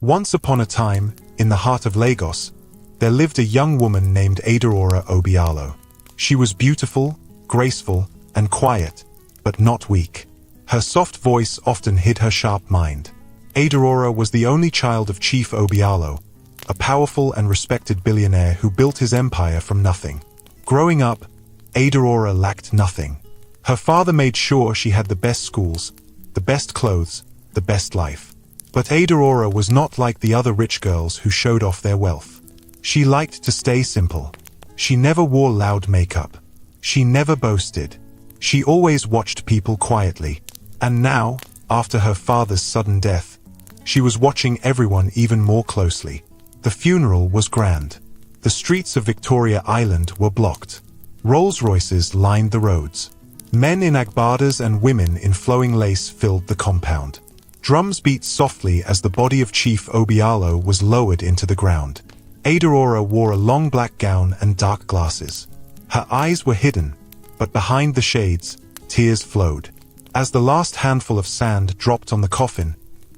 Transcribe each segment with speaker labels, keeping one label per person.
Speaker 1: Once upon a time, in the heart of Lagos, there lived a young woman named Adorora Obialo. She was beautiful, graceful, and quiet, but not weak. Her soft voice often hid her sharp mind. Adorora was the only child of Chief Obialo, a powerful and respected billionaire who built his empire from nothing. Growing up, Adorora lacked nothing. Her father made sure she had the best schools, the best clothes, the best life. But Adorora was not like the other rich girls who showed off their wealth. She liked to stay simple. She never wore loud makeup. She never boasted. She always watched people quietly. And now, after her father's sudden death, she was watching everyone even more closely. The funeral was grand. The streets of Victoria Island were blocked. Rolls-Royces lined the roads. Men in agbadas and women in flowing lace filled the compound. Drums beat softly as the body of Chief Obialo was lowered into the ground. Adorora wore a long black gown and dark glasses. Her eyes were hidden, but behind the shades, tears flowed. As the last handful of sand dropped on the coffin,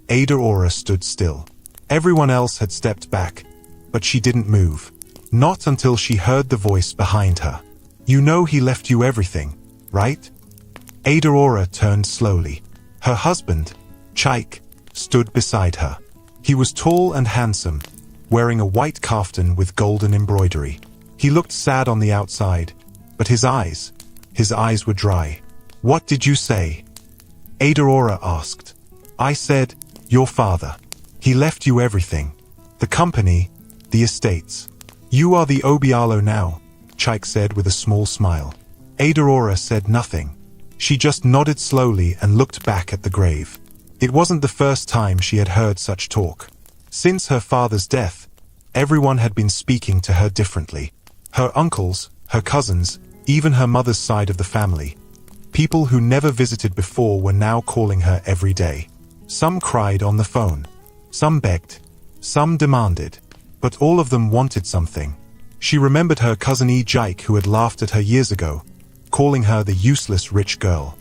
Speaker 1: Adorora stood still. Everyone else had stepped back, but she didn't move. Not until she heard the voice behind her. "You know he left you everything, right?" Adorora turned slowly. Her husband, Chike, stood beside her. He was tall and handsome, wearing a white kaftan with golden embroidery. He looked sad on the outside, but his eyes were dry. "What did you say?" Adorora asked. "I said, your father. He left you everything. The company, the estates. You are the Obialo now," Chike said with a small smile. Adorora said nothing. She just nodded slowly and looked back at the grave. It wasn't the first time she had heard such talk. Since her father's death, everyone had been speaking to her differently. Her uncles, her cousins, even her mother's side of the family. People who never visited before were now calling her every day. Some cried on the phone. Some begged. Some demanded. But all of them wanted something. She remembered her cousin Jike who had laughed at her years ago, calling her the useless rich girl.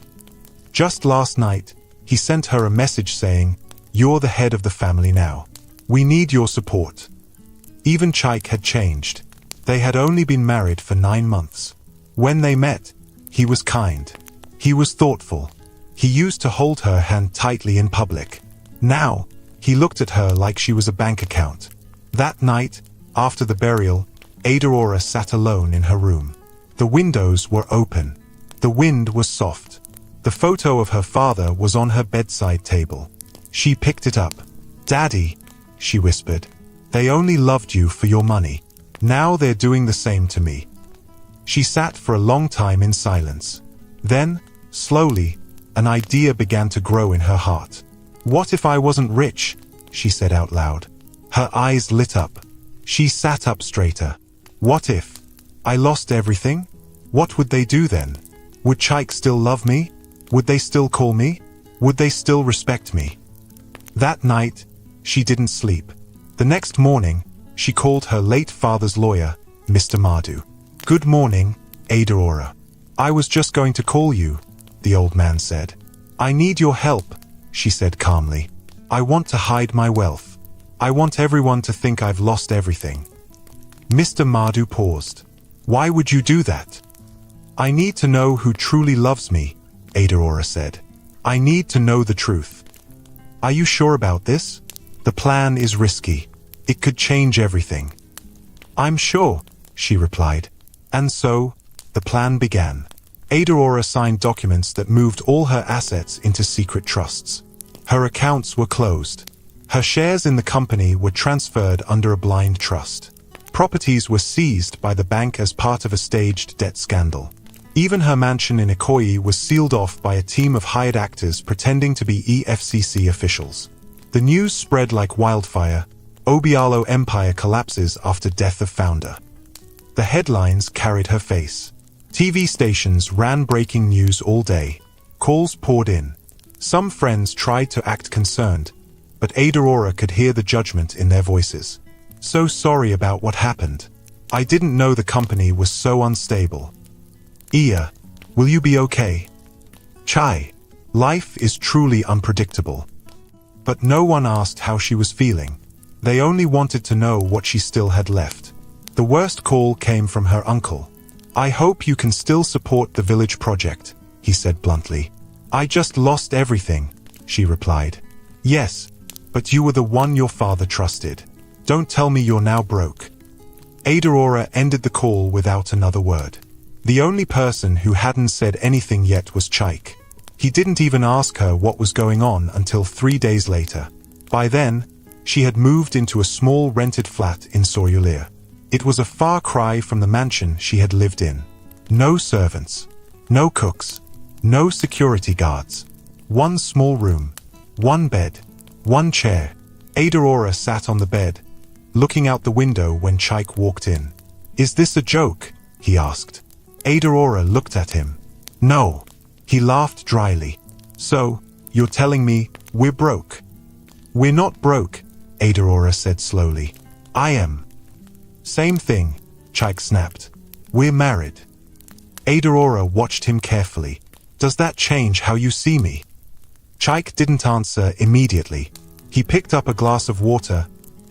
Speaker 1: Just last night, he sent her a message saying, "You're the head of the family now. We need your support." Even Chike had changed. They had only been married for 9 months. When they met, he was kind. He was thoughtful. He used to hold her hand tightly in public. Now, he looked at her like she was a bank account. That night, after the burial, Adorora sat alone in her room. The windows were open. The wind was soft. The photo of her father was on her bedside table. She picked it up. "Daddy," she whispered, "they only loved you for your money. Now they're doing the same to me." She sat for a long time in silence. Then, slowly, an idea began to grow in her heart. "What if I wasn't rich?" she said out loud. Her eyes lit up. She sat up straighter. "What if I lost everything? What would they do then? Would Chike still love me? Would they still call me? Would they still respect me?" That night, she didn't sleep. The next morning, she called her late father's lawyer, Mr. Madu. "Good morning, Adorora. I was just going to call you," the old man said. "I need your help," she said calmly. "I want to hide my wealth. I want everyone to think I've lost everything." Mr. Madu paused. "Why would you do that?" "I need to know who truly loves me," Adorora said. "I need to know the truth." "Are you sure about this? The plan is risky. It could change everything." "I'm sure," she replied. And so, the plan began. Adorora signed documents that moved all her assets into secret trusts. Her accounts were closed. Her shares in the company were transferred under a blind trust. Properties were seized by the bank as part of a staged debt scandal. Even her mansion in Ikoyi was sealed off by a team of hired actors pretending to be EFCC officials. The news spread like wildfire. Obialo Empire collapses after death of founder. The headlines carried her face. TV stations ran breaking news all day. Calls poured in. Some friends tried to act concerned, but Adorora could hear the judgment in their voices. "So sorry about what happened. I didn't know the company was so unstable. Iya, will you be okay? Chai, life is truly unpredictable." But no one asked how she was feeling. They only wanted to know what she still had left. The worst call came from her uncle. "I hope you can still support the village project," he said bluntly. "I just lost everything," she replied. "Yes, but you were the one your father trusted. Don't tell me you're now broke." Adorora ended the call without another word. The only person who hadn't said anything yet was Chaik. He didn't even ask her what was going on until 3 days later. By then, she had moved into a small rented flat in Soryulir. It was a far cry from the mansion she had lived in. No servants, no cooks, no security guards. One small room, one bed, one chair. Adorora sat on the bed, looking out the window when Chaik walked in. "Is this a joke?" he asked. Adorora looked at him. "No." He laughed dryly. "So, you're telling me we're broke?" "We're not broke," Adorora said slowly. "I am." "Same thing," Chaik snapped. "We're married." Adorora watched him carefully. "Does that change how you see me?" Chaik didn't answer immediately. He picked up a glass of water,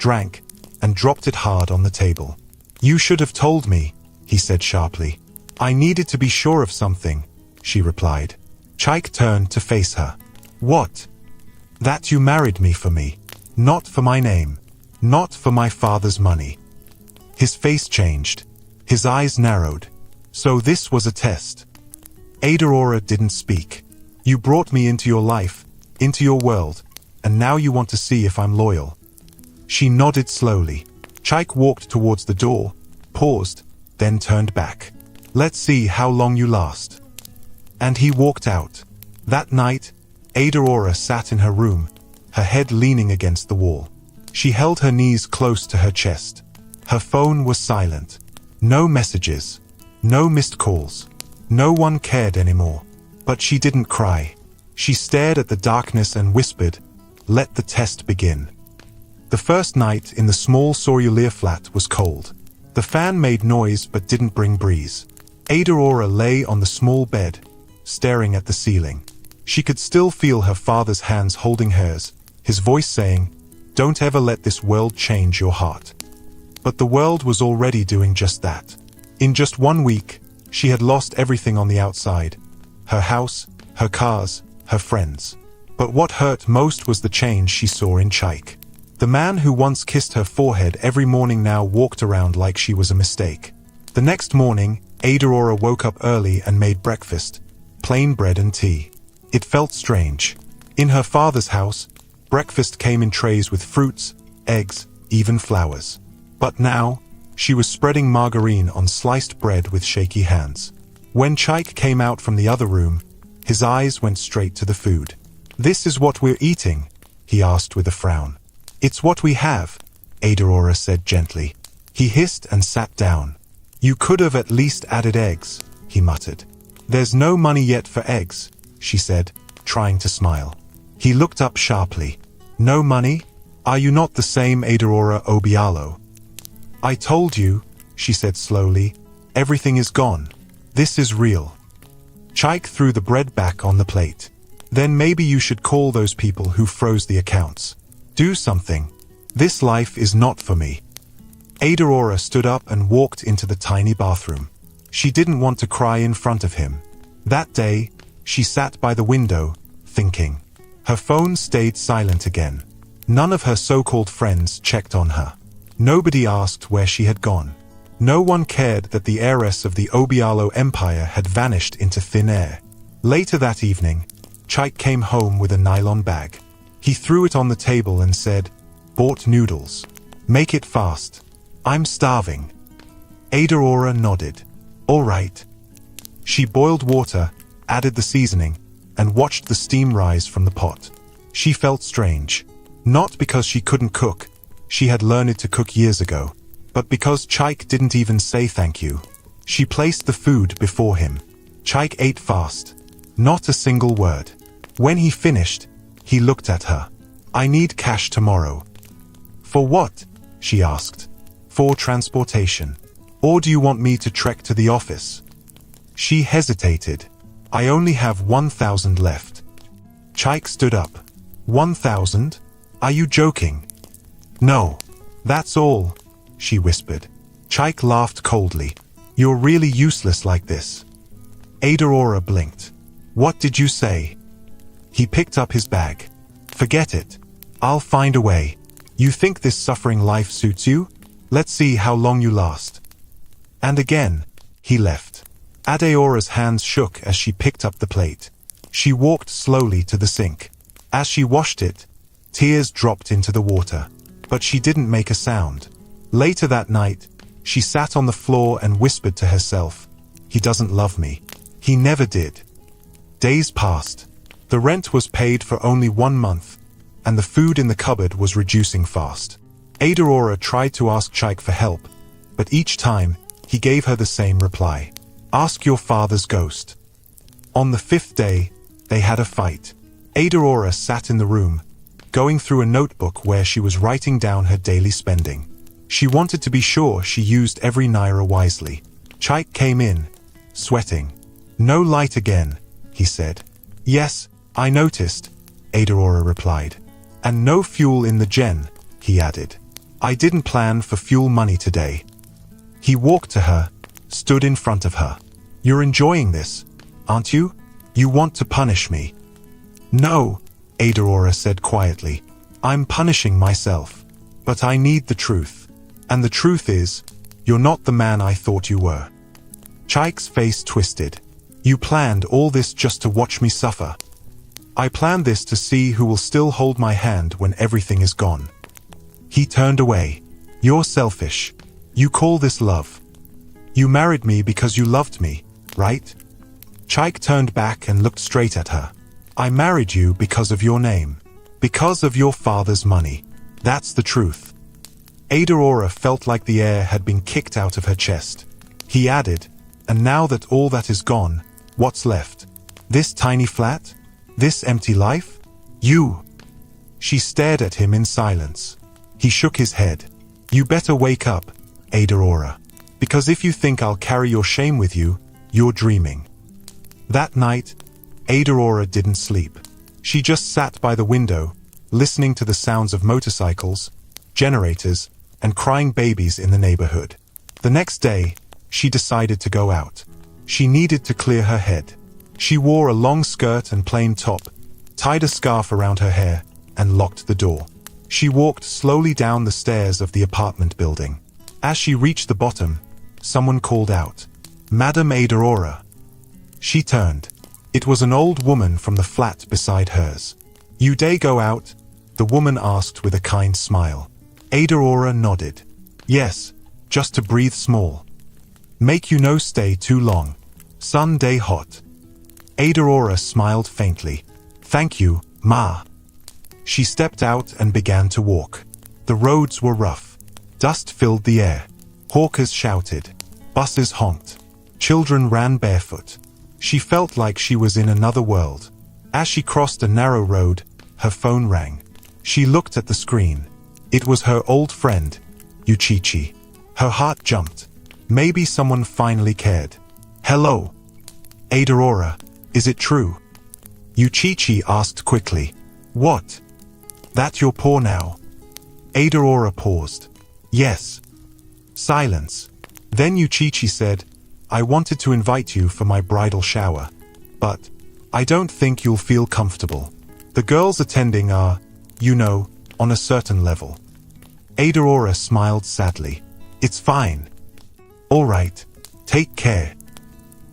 Speaker 1: drank, and dropped it hard on the table. "You should have told me," he said sharply. "I needed to be sure of something," she replied. Chaik turned to face her. "What?" "That you married me for me. Not for my name. Not for my father's money." His face changed. His eyes narrowed. "So this was a test." Adorora didn't speak. "You brought me into your life, into your world, and now you want to see if I'm loyal." She nodded slowly. Chaik walked towards the door, paused, then turned back. "Let's see how long you last." And he walked out. That night, Adorora sat in her room, her head leaning against the wall. She held her knees close to her chest. Her phone was silent. No messages. No missed calls. No one cared anymore. But she didn't cry. She stared at the darkness and whispered, "Let the test begin." The first night in the small Soryulir flat was cold. The fan made noise but didn't bring breeze. Adorora lay on the small bed, staring at the ceiling. She could still feel her father's hands holding hers, his voice saying, "Don't ever let this world change your heart." But the world was already doing just that. In just 1 week, she had lost everything on the outside. Her house, her cars, her friends. But what hurt most was the change she saw in Chaik. The man who once kissed her forehead every morning now walked around like she was a mistake. The next morning, Adorora woke up early and made breakfast, plain bread and tea. It felt strange. In her father's house, breakfast came in trays with fruits, eggs, even flowers. But now, she was spreading margarine on sliced bread with shaky hands. When Chaik came out from the other room, his eyes went straight to the food. "This is what we're eating?" he asked with a frown. "It's what we have," Adorora said gently. He hissed and sat down. "You could have at least added eggs," he muttered. "There's no money yet for eggs," she said, trying to smile. He looked up sharply. "No money? Are you not the same Adorora Obialo?" "I told you," she said slowly, "everything is gone. This is real." Chaik threw the bread back on the plate. "Then maybe you should call those people who froze the accounts. Do something. This life is not for me." Adorora stood up and walked into the tiny bathroom. She didn't want to cry in front of him. That day, she sat by the window, thinking. Her phone stayed silent again. None of her so-called friends checked on her. Nobody asked where she had gone. No one cared that the heiress of the Obialo Empire had vanished into thin air. Later that evening, Chaik came home with a nylon bag. He threw it on the table and said, "Bought noodles. Make it fast. I'm starving." Adorora nodded. "All right." She boiled water, added the seasoning, and watched the steam rise from the pot. She felt strange. Not because she couldn't cook. She had learned to cook years ago. But because Chaik didn't even say thank you. She placed the food before him. Chaik ate fast. Not a single word. When he finished, he looked at her. "I need cash tomorrow." "For what?" she asked. "For transportation. Or do you want me to trek to the office?" She hesitated. "I only have 1,000 left." Chaik stood up. 1,000? Are you joking? No. That's all, she whispered. Chike laughed coldly. You're really useless like this. Adorora blinked. What did you say? He picked up his bag. Forget it. I'll find a way. You think this suffering life suits you? Let's see how long you last. And again, he left. Adeora's hands shook as she picked up the plate. She walked slowly to the sink. As she washed it, tears dropped into the water. But she didn't make a sound. Later that night, she sat on the floor and whispered to herself, he doesn't love me. He never did. Days passed. The rent was paid for only 1 month, and the food in the cupboard was reducing fast. Adorora tried to ask Chike for help, but each time, he gave her the same reply. Ask your father's ghost. On the 5th day, they had a fight. Adorora sat in the room, going through a notebook where she was writing down her daily spending. She wanted to be sure she used every naira wisely. Chike came in, sweating. No light again, he said. Yes, I noticed, Adorora replied. And no fuel in the gen, he added. I didn't plan for fuel money today. He walked to her, stood in front of her. You're enjoying this, aren't you? You want to punish me. No, Adorora said quietly. I'm punishing myself. But I need the truth. And the truth is, you're not the man I thought you were. Chike's face twisted. You planned all this just to watch me suffer. I planned this to see who will still hold my hand when everything is gone. He turned away. You're selfish. You call this love. You married me because you loved me, right? Chike turned back and looked straight at her. I married you because of your name. Because of your father's money. That's the truth. Adorora felt like the air had been kicked out of her chest. He added, and now that all that is gone, what's left? This tiny flat? This empty life? You! She stared at him in silence. He shook his head. You better wake up, Adorora. Because if you think I'll carry your shame with you, you're dreaming. That night, Adorora didn't sleep. She just sat by the window, listening to the sounds of motorcycles, generators, and crying babies in the neighborhood. The next day, she decided to go out. She needed to clear her head. She wore a long skirt and plain top, tied a scarf around her hair, and locked the door. She walked slowly down the stairs of the apartment building. As she reached the bottom, someone called out, Madam Adorora. She turned. It was an old woman from the flat beside hers. You day go out? The woman asked with a kind smile. Adorora nodded. Yes, just to breathe small. Make you no stay too long. Sun day hot. Adorora smiled faintly. Thank you, Ma. She stepped out and began to walk. The roads were rough. Dust filled the air. Hawkers shouted. Buses honked. Children ran barefoot. She felt like she was in another world. As she crossed a narrow road, her phone rang. She looked at the screen. It was her old friend, Uchichi. Her heart jumped. Maybe someone finally cared. Hello. Adorora, is it true? Uchichi asked quickly. What? That you're poor now? Adorora paused. Yes. Silence. Then Uchichi said, I wanted to invite you for my bridal shower, but I don't think you'll feel comfortable. The girls attending are, you know, on a certain level. Adorora smiled sadly. It's fine. All right. Take care.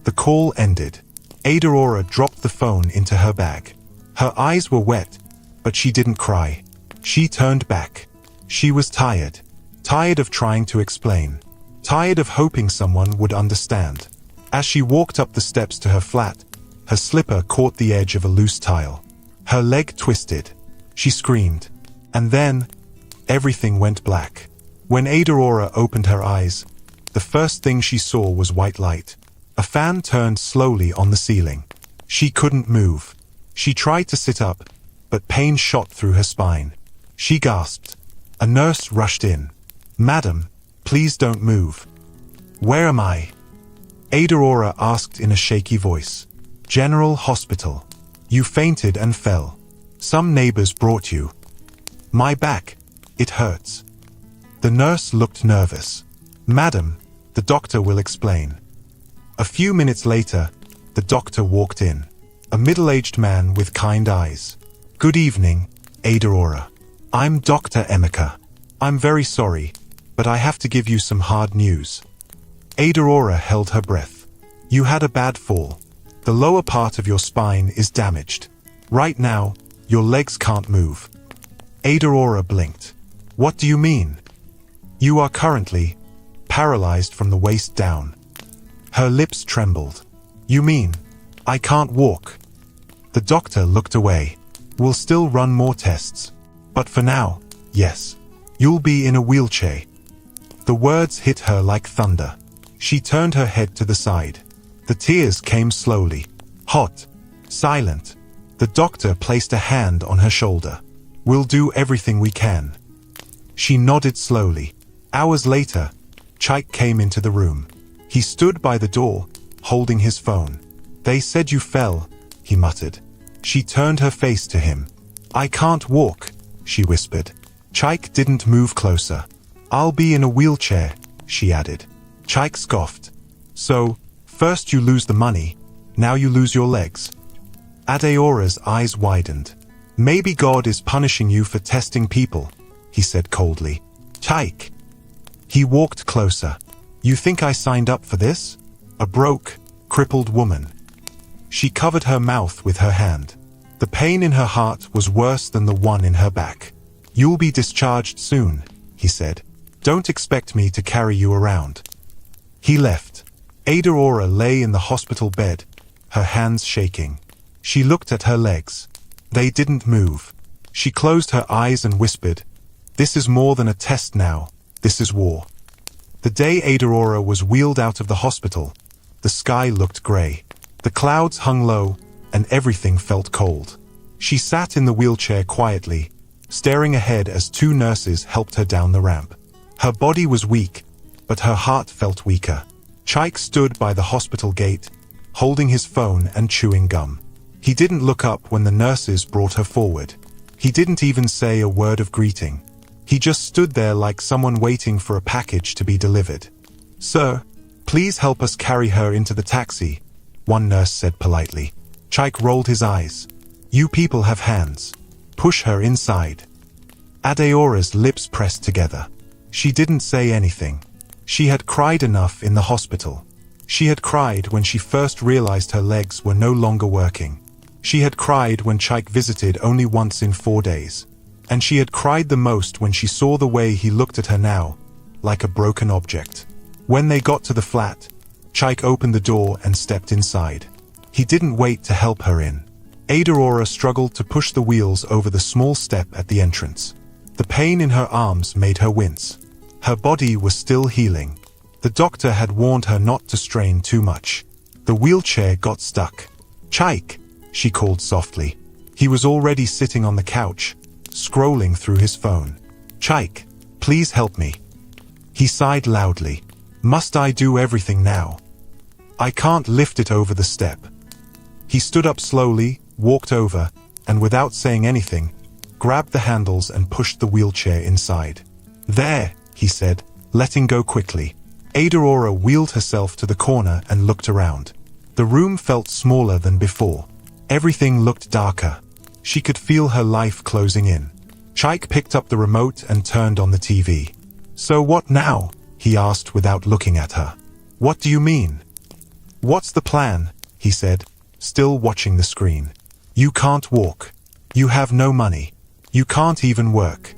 Speaker 1: The call ended. Adorora dropped the phone into her bag. Her eyes were wet, but she didn't cry. She turned back. She was tired. Tired of trying to explain. Tired of hoping someone would understand. As she walked up the steps to her flat, her slipper caught the edge of a loose tile. Her leg twisted. She screamed. And then, everything went black. When Adorora opened her eyes, the first thing she saw was white light. A fan turned slowly on the ceiling. She couldn't move. She tried to sit up, but pain shot through her spine. She gasped. A nurse rushed in. Madam, please don't move. Where am I? Adorora asked in a shaky voice. General Hospital. You fainted and fell. Some neighbors brought you. My back. It hurts. The nurse looked nervous. Madam, the doctor will explain. A few minutes later, the doctor walked in. A middle-aged man with kind eyes. Good evening, Ada. I'm Dr. Emeka. I'm very sorry, but I have to give you some hard news. Ada held her breath. You had a bad fall. The lower part of your spine is damaged. Right now, your legs can't move. Ada blinked. What do you mean? You are currently paralyzed from the waist down. Her lips trembled. You mean, I can't walk? The doctor looked away. We'll still run more tests. But for now, yes. You'll be in a wheelchair. The words hit her like thunder. She turned her head to the side. The tears came slowly. Hot. Silent. The doctor placed a hand on her shoulder. We'll do everything we can. She nodded slowly. Hours later, Chaik came into the room. He stood by the door, holding his phone. They said you fell, he muttered. She turned her face to him. I can't walk, she whispered. Chaik didn't move closer. I'll be in a wheelchair, she added. Chaik scoffed. So, first you lose the money, now you lose your legs. Adeora's eyes widened. Maybe God is punishing you for testing people, he said coldly. Chaik. He walked closer. You think I signed up for this? A broke, crippled woman. She covered her mouth with her hand. The pain in her heart was worse than the one in her back. You'll be discharged soon, he said. Don't expect me to carry you around. He left. Ada lay in the hospital bed, her hands shaking. She looked at her legs. They didn't move. She closed her eyes and whispered, This is more than a test now. This is war. The day Ada was wheeled out of the hospital, the sky looked grey. The clouds hung low, and everything felt cold. She sat in the wheelchair quietly, staring ahead as two nurses helped her down the ramp. Her body was weak, but her heart felt weaker. Chaik stood by the hospital gate, holding his phone and chewing gum. He didn't look up when the nurses brought her forward. He didn't even say a word of greeting. He just stood there like someone waiting for a package to be delivered. Sir, please help us carry her into the taxi, one nurse said politely. Chaik rolled his eyes. You people have hands. Push her inside. Adeora's lips pressed together. She didn't say anything. She had cried enough in the hospital. She had cried when she first realized her legs were no longer working. She had cried when Chaik visited only once in 4 days. And she had cried the most when she saw the way he looked at her now, like a broken object. When they got to the flat, Chaik opened the door and stepped inside. He didn't wait to help her in. Ada struggled to push the wheels over the small step at the entrance. The pain in her arms made her wince. Her body was still healing. The doctor had warned her not to strain too much. The wheelchair got stuck. Chaik, she called softly. He was already sitting on the couch, scrolling through his phone. Chaik, please help me. He sighed loudly. Must I do everything now? I can't lift it over the step. He stood up slowly, walked over, and without saying anything, grabbed the handles and pushed the wheelchair inside. There, he said, letting go quickly. Ada wheeled herself to the corner and looked around. The room felt smaller than before. Everything looked darker. She could feel her life closing in. Chaik picked up the remote and turned on the TV. So what now? He asked without looking at her. What do you mean? What's the plan? He said, still watching the screen. You can't walk. You have no money. You can't even work.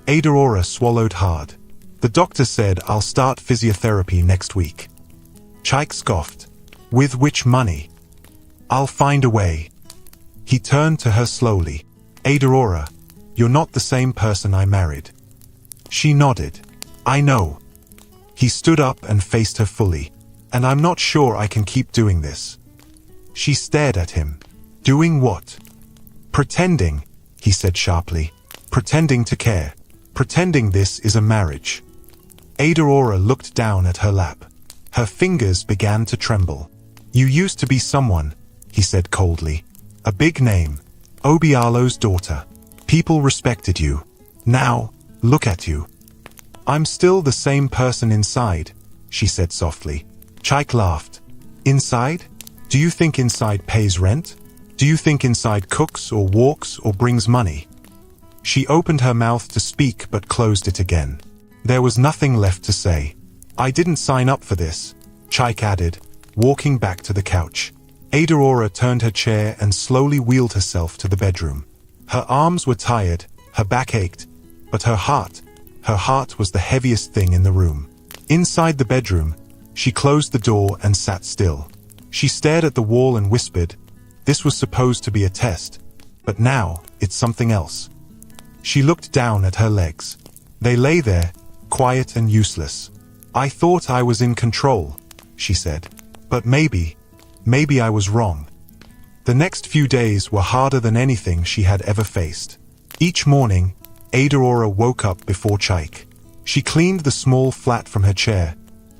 Speaker 1: Ada swallowed hard. The doctor said I'll start physiotherapy next week. Chaik scoffed. With which money? I'll find a way. He turned to her slowly. Ada, you're not the same person I married. She nodded. I know. He stood up and faced her fully. And I'm not sure I can keep doing this. She stared at him. Doing what? Pretending, he said sharply. Pretending to care. Pretending this is a marriage. Ada looked down at her lap. Her fingers began to tremble. You used to be someone, he said coldly. A big name. Obialo's daughter. People respected you. Now, Look at you. I'm still the same person inside, she said softly. Chaik laughed. Inside? Do you think inside pays rent? Do you think inside cooks or walks or brings money? She opened her mouth to speak but closed it again. There was nothing left to say. I didn't sign up for this, Chaik added, walking back to the couch. Adorora turned her chair and slowly wheeled herself to the bedroom. Her arms were tired, her back ached, but her heart was the heaviest thing in the room. Inside the bedroom, she closed the door and sat still. She stared at the wall and whispered, "This was supposed to be a test, but now it's something else." She looked down at her legs. They lay there, quiet and useless. "I thought I was in control," she said. "But maybe I was wrong." The next few days were harder than anything she had ever faced. Each morning, Adorora woke up before Chaik. She cleaned the small flat from her chair,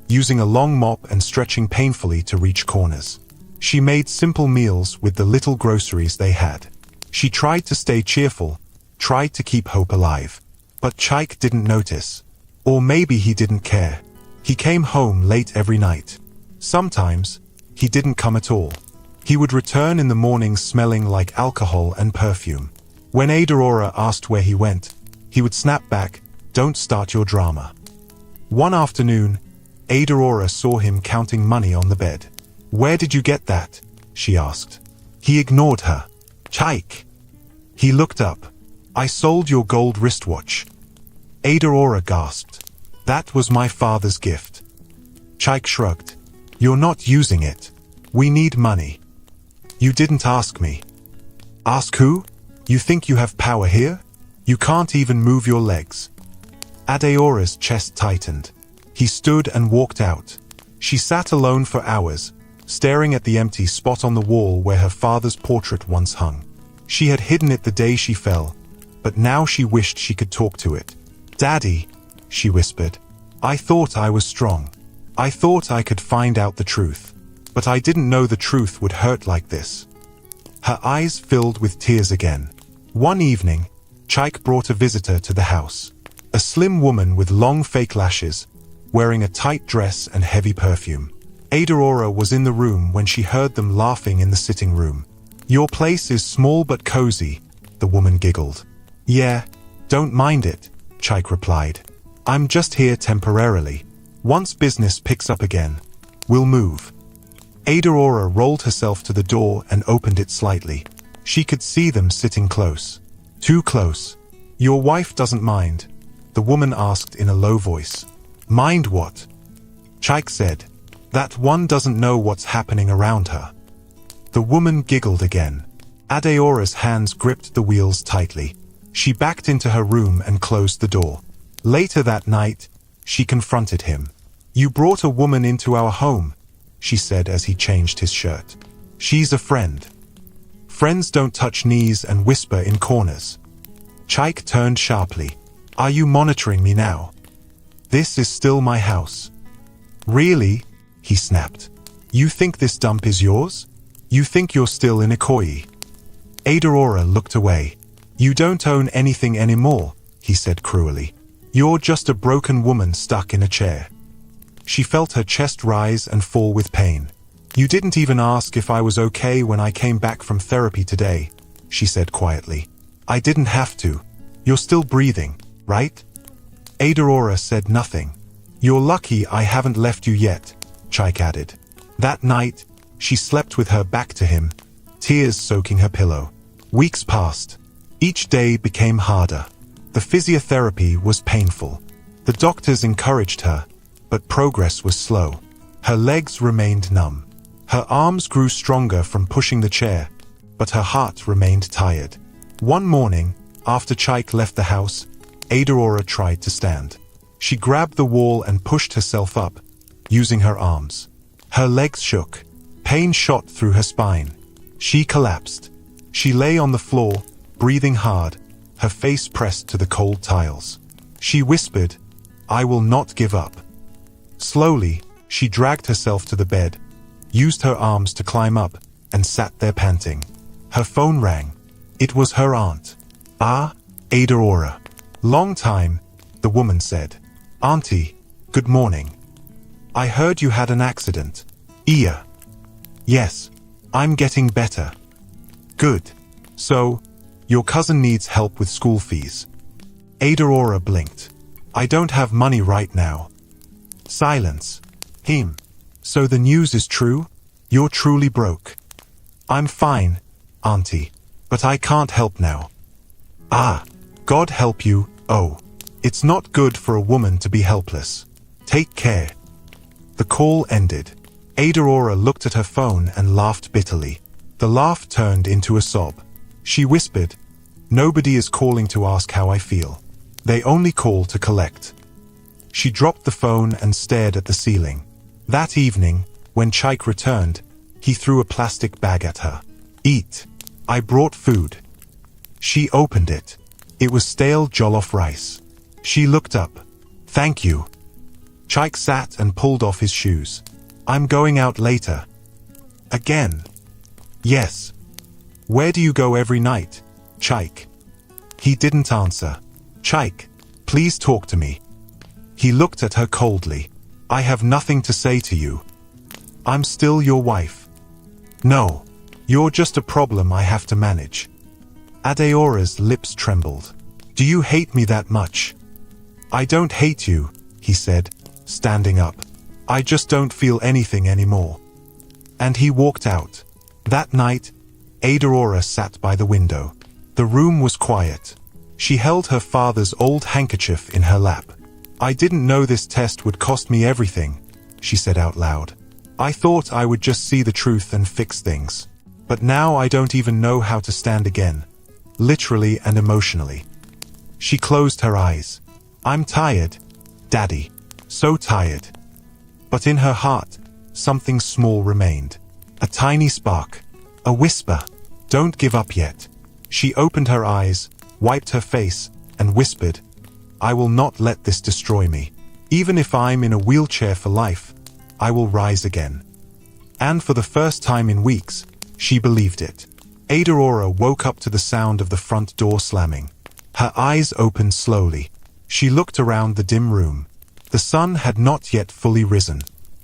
Speaker 1: using a long mop and stretching painfully to reach corners. She made simple meals with the little groceries they had. She tried to stay cheerful, tried to keep hope alive. But Chaik didn't notice. Or maybe he didn't care. He came home late every night. Sometimes, he didn't come at all. He would return in the morning smelling like alcohol and perfume. When Adorora asked where he went, he would snap back, "Don't start your drama." One afternoon, Adorora saw him counting money on the bed. "Where did you get that?" she asked. He ignored her. "Chaik." He looked up. "I sold your gold wristwatch." Adorora gasped. "That was my father's gift." Chaik shrugged. "You're not using it. We need money." "You didn't ask me." "Ask who? You think you have power here? You can't even move your legs." Adeora's chest tightened. He stood and walked out. She sat alone for hours, staring at the empty spot on the wall where her father's portrait once hung. She had hidden it the day she fell, but now she wished she could talk to it. "Daddy," she whispered, "I thought I was strong. I thought I could find out the truth. But I didn't know the truth would hurt like this." Her eyes filled with tears again. One evening, Chaik brought a visitor to the house. A slim woman with long fake lashes, wearing a tight dress and heavy perfume. Adorora was in the room when she heard them laughing in the sitting room. "Your place is small but cozy," the woman giggled. "Yeah, don't mind it," Chaik replied. "I'm just here temporarily. Once business picks up again, we'll move." Adorora rolled herself to the door and opened it slightly. She could see them sitting close. Too close. "Your wife doesn't mind?" the woman asked in a low voice. "Mind what?" Chaik said. "That one doesn't know what's happening around her." The woman giggled again. Adeora's hands gripped the wheels tightly. She backed into her room and closed the door. Later that night, she confronted him. "You brought a woman into our home," she said as he changed his shirt. "She's a friend. Friends don't touch knees and whisper in corners." Chaik turned sharply. "Are you monitoring me now? This is still my house." "Really?" he snapped. "You think this dump is yours? You think you're still in Ikoyi?" Adorora looked away. "You don't own anything anymore," he said cruelly. "You're just a broken woman stuck in a chair." She felt her chest rise and fall with pain. "You didn't even ask if I was okay when I came back from therapy today," she said quietly. "I didn't have to. You're still breathing, right?" Adorora said nothing. "You're lucky I haven't left you yet," Chaik added. That night, she slept with her back to him, tears soaking her pillow. Weeks passed. Each day became harder. The physiotherapy was painful. The doctors encouraged her, but progress was slow. Her legs remained numb. Her arms grew stronger from pushing the chair, but her heart remained tired. One morning, after Chaik left the house, Adorora tried to stand. She grabbed the wall and pushed herself up, using her arms. Her legs shook. Pain shot through her spine. She collapsed. She lay on the floor, breathing hard, her face pressed to the cold tiles. She whispered, "I will not give up." Slowly, she dragged herself to the bed, used her arms to climb up, and sat there panting. Her phone rang. It was her aunt. "Ah, Adorora. Long time," the woman said. Auntie, good morning. I heard you had an accident. Iya. Yes, I'm getting better. Good. So, your cousin needs help with school fees. Adorora blinked. I don't have money right now. Silence. So the news is true? You're truly broke. I'm fine, Auntie, but I can't help now. Ah, God help you. Oh, it's not good for a woman to be helpless. Take care. The call ended. Adorora looked at her phone and laughed bitterly. The laugh turned into a sob. She whispered, Nobody is calling to ask how I feel. They only call to collect. She dropped the phone and stared at the ceiling. That evening, when Chaik returned, he threw a plastic bag at her. Eat. I brought food. She opened it. It was stale jollof rice. She looked up. Thank you. Chaik sat and pulled off his shoes. I'm going out later. Again. Yes. Where do you go every night, Chaik? He didn't answer. Chaik, please talk to me. He looked at her coldly. I have nothing to say to you. I'm still your wife. No, you're just a problem I have to manage. Adeora's lips trembled. Do you hate me that much? I don't hate you, he said, standing up. I just don't feel anything anymore. And he walked out. That night, Adorora sat by the window. The room was quiet. She held her father's old handkerchief in her lap. I didn't know this test would cost me everything, she said out loud. I thought I would just see the truth and fix things. But now I don't even know how to stand again, literally and emotionally. She closed her eyes. I'm tired, Daddy, so tired. But in her heart, something small remained. A tiny spark, a whisper. Don't give up yet. She opened her eyes, wiped her face, and whispered, I will not let this destroy me. Even if I'm in a wheelchair for life, I will rise again. And for the first time in weeks, she believed it. Adorora woke up to the sound of the front door slamming. Her eyes opened slowly. She looked around the dim room. The sun had not yet fully risen.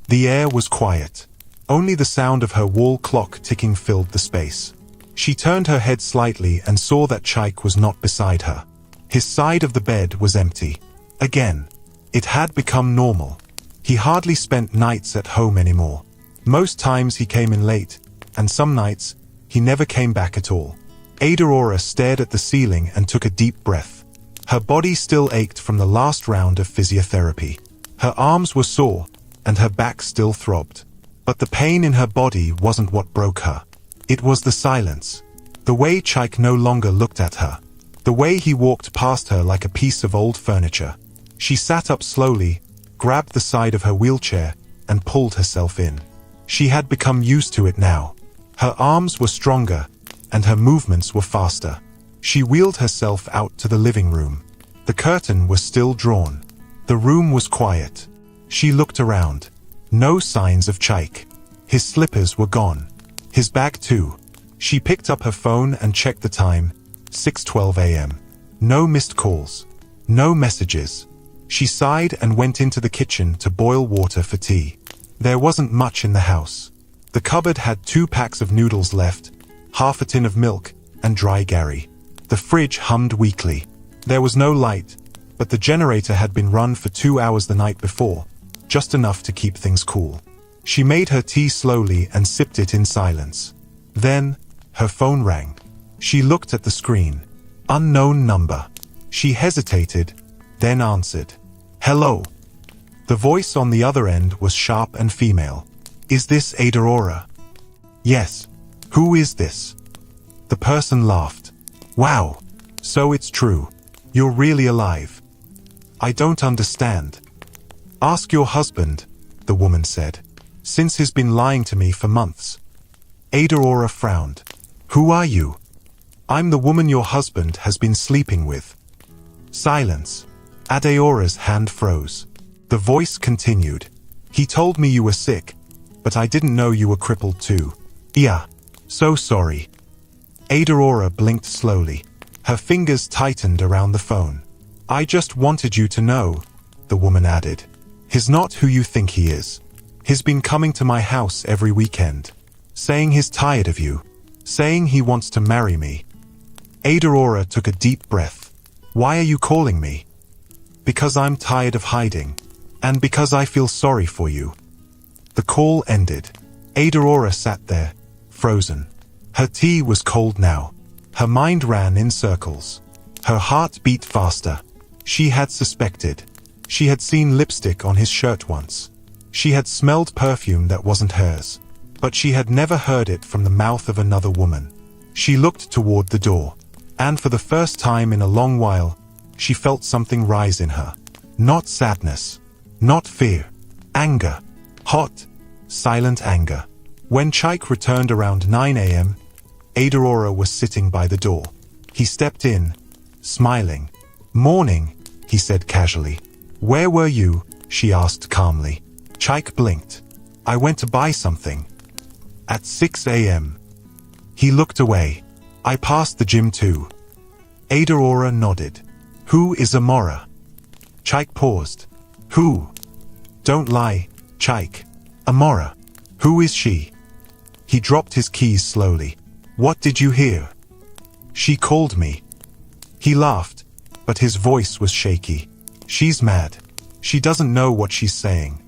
Speaker 1: The air was quiet. Only the sound of her wall clock ticking filled the space. She turned her head slightly and saw that Chaik was not beside her. His side of the bed was empty. Again, it had become normal. He hardly spent nights at home anymore. Most times he came in late, and some nights, he never came back at all. Adorora stared at the ceiling and took a deep breath. Her body still ached from the last round of physiotherapy. Her arms were sore, and her back still throbbed. But the pain in her body wasn't what broke her. It was the silence. The way Chaik no longer looked at her. The way he walked past her like a piece of old furniture. She sat up slowly, grabbed the side of her wheelchair, and pulled herself in. She had become used to it now. Her arms were stronger, and her movements were faster. She wheeled herself out to the living room. The curtain was still drawn. The room was quiet. She looked around. No signs of Chaik. His slippers were gone. His bag too. She picked up her phone and checked the time. 6:12 a.m. No missed calls. No messages. She sighed and went into the kitchen to boil water for tea. There wasn't much in the house. The cupboard had 2 packs of noodles left, half a tin of milk, and dry Gary. The fridge hummed weakly. There was no light, but the generator had been run for 2 hours the night before, just enough to keep things cool. She made her tea slowly and sipped it in silence. Then, her phone rang. She looked at the screen. Unknown number. She hesitated, then answered. Hello. The voice on the other end was sharp and female. Is this Adorora? Yes. Who is this? The person laughed. Wow. So it's true. You're really alive. I don't understand. Ask your husband, the woman said. Since he's been lying to me for months. Adorora frowned. Who are you? I'm the woman your husband has been sleeping with. Silence. Adeora's hand froze. The voice continued. He told me you were sick, but I didn't know you were crippled too. Yeah. So sorry. Adorora blinked slowly. Her fingers tightened around the phone. I just wanted you to know, the woman added. He's not who you think he is. He's been coming to my house every weekend, saying he's tired of you, saying he wants to marry me. Aurora took a deep breath. Why are you calling me? Because I'm tired of hiding, and because I feel sorry for you. The call ended. Aurora sat there, frozen. Her tea was cold now. Her mind ran in circles. Her heart beat faster. She had suspected. She had seen lipstick on his shirt once. She had smelled perfume that wasn't hers. But she had never heard it from the mouth of another woman. She looked toward the door, and for the first time in a long while, she felt something rise in her. Not sadness, not fear, anger. Hot, silent anger. When Chaik returned around 9 a.m., Aurora was sitting by the door. He stepped in, smiling. Morning, he said casually. Where were you? She asked calmly. Chaik blinked. I went to buy something. At 6 a.m. He looked away. I passed the gym too. Aurora nodded. Who is Amora? Chaik paused. Who? Don't lie, Chaik. Amora. Who is she? He dropped his keys slowly. What did you hear? She called me. He laughed, but his voice was shaky. She's mad. She doesn't know what she's saying.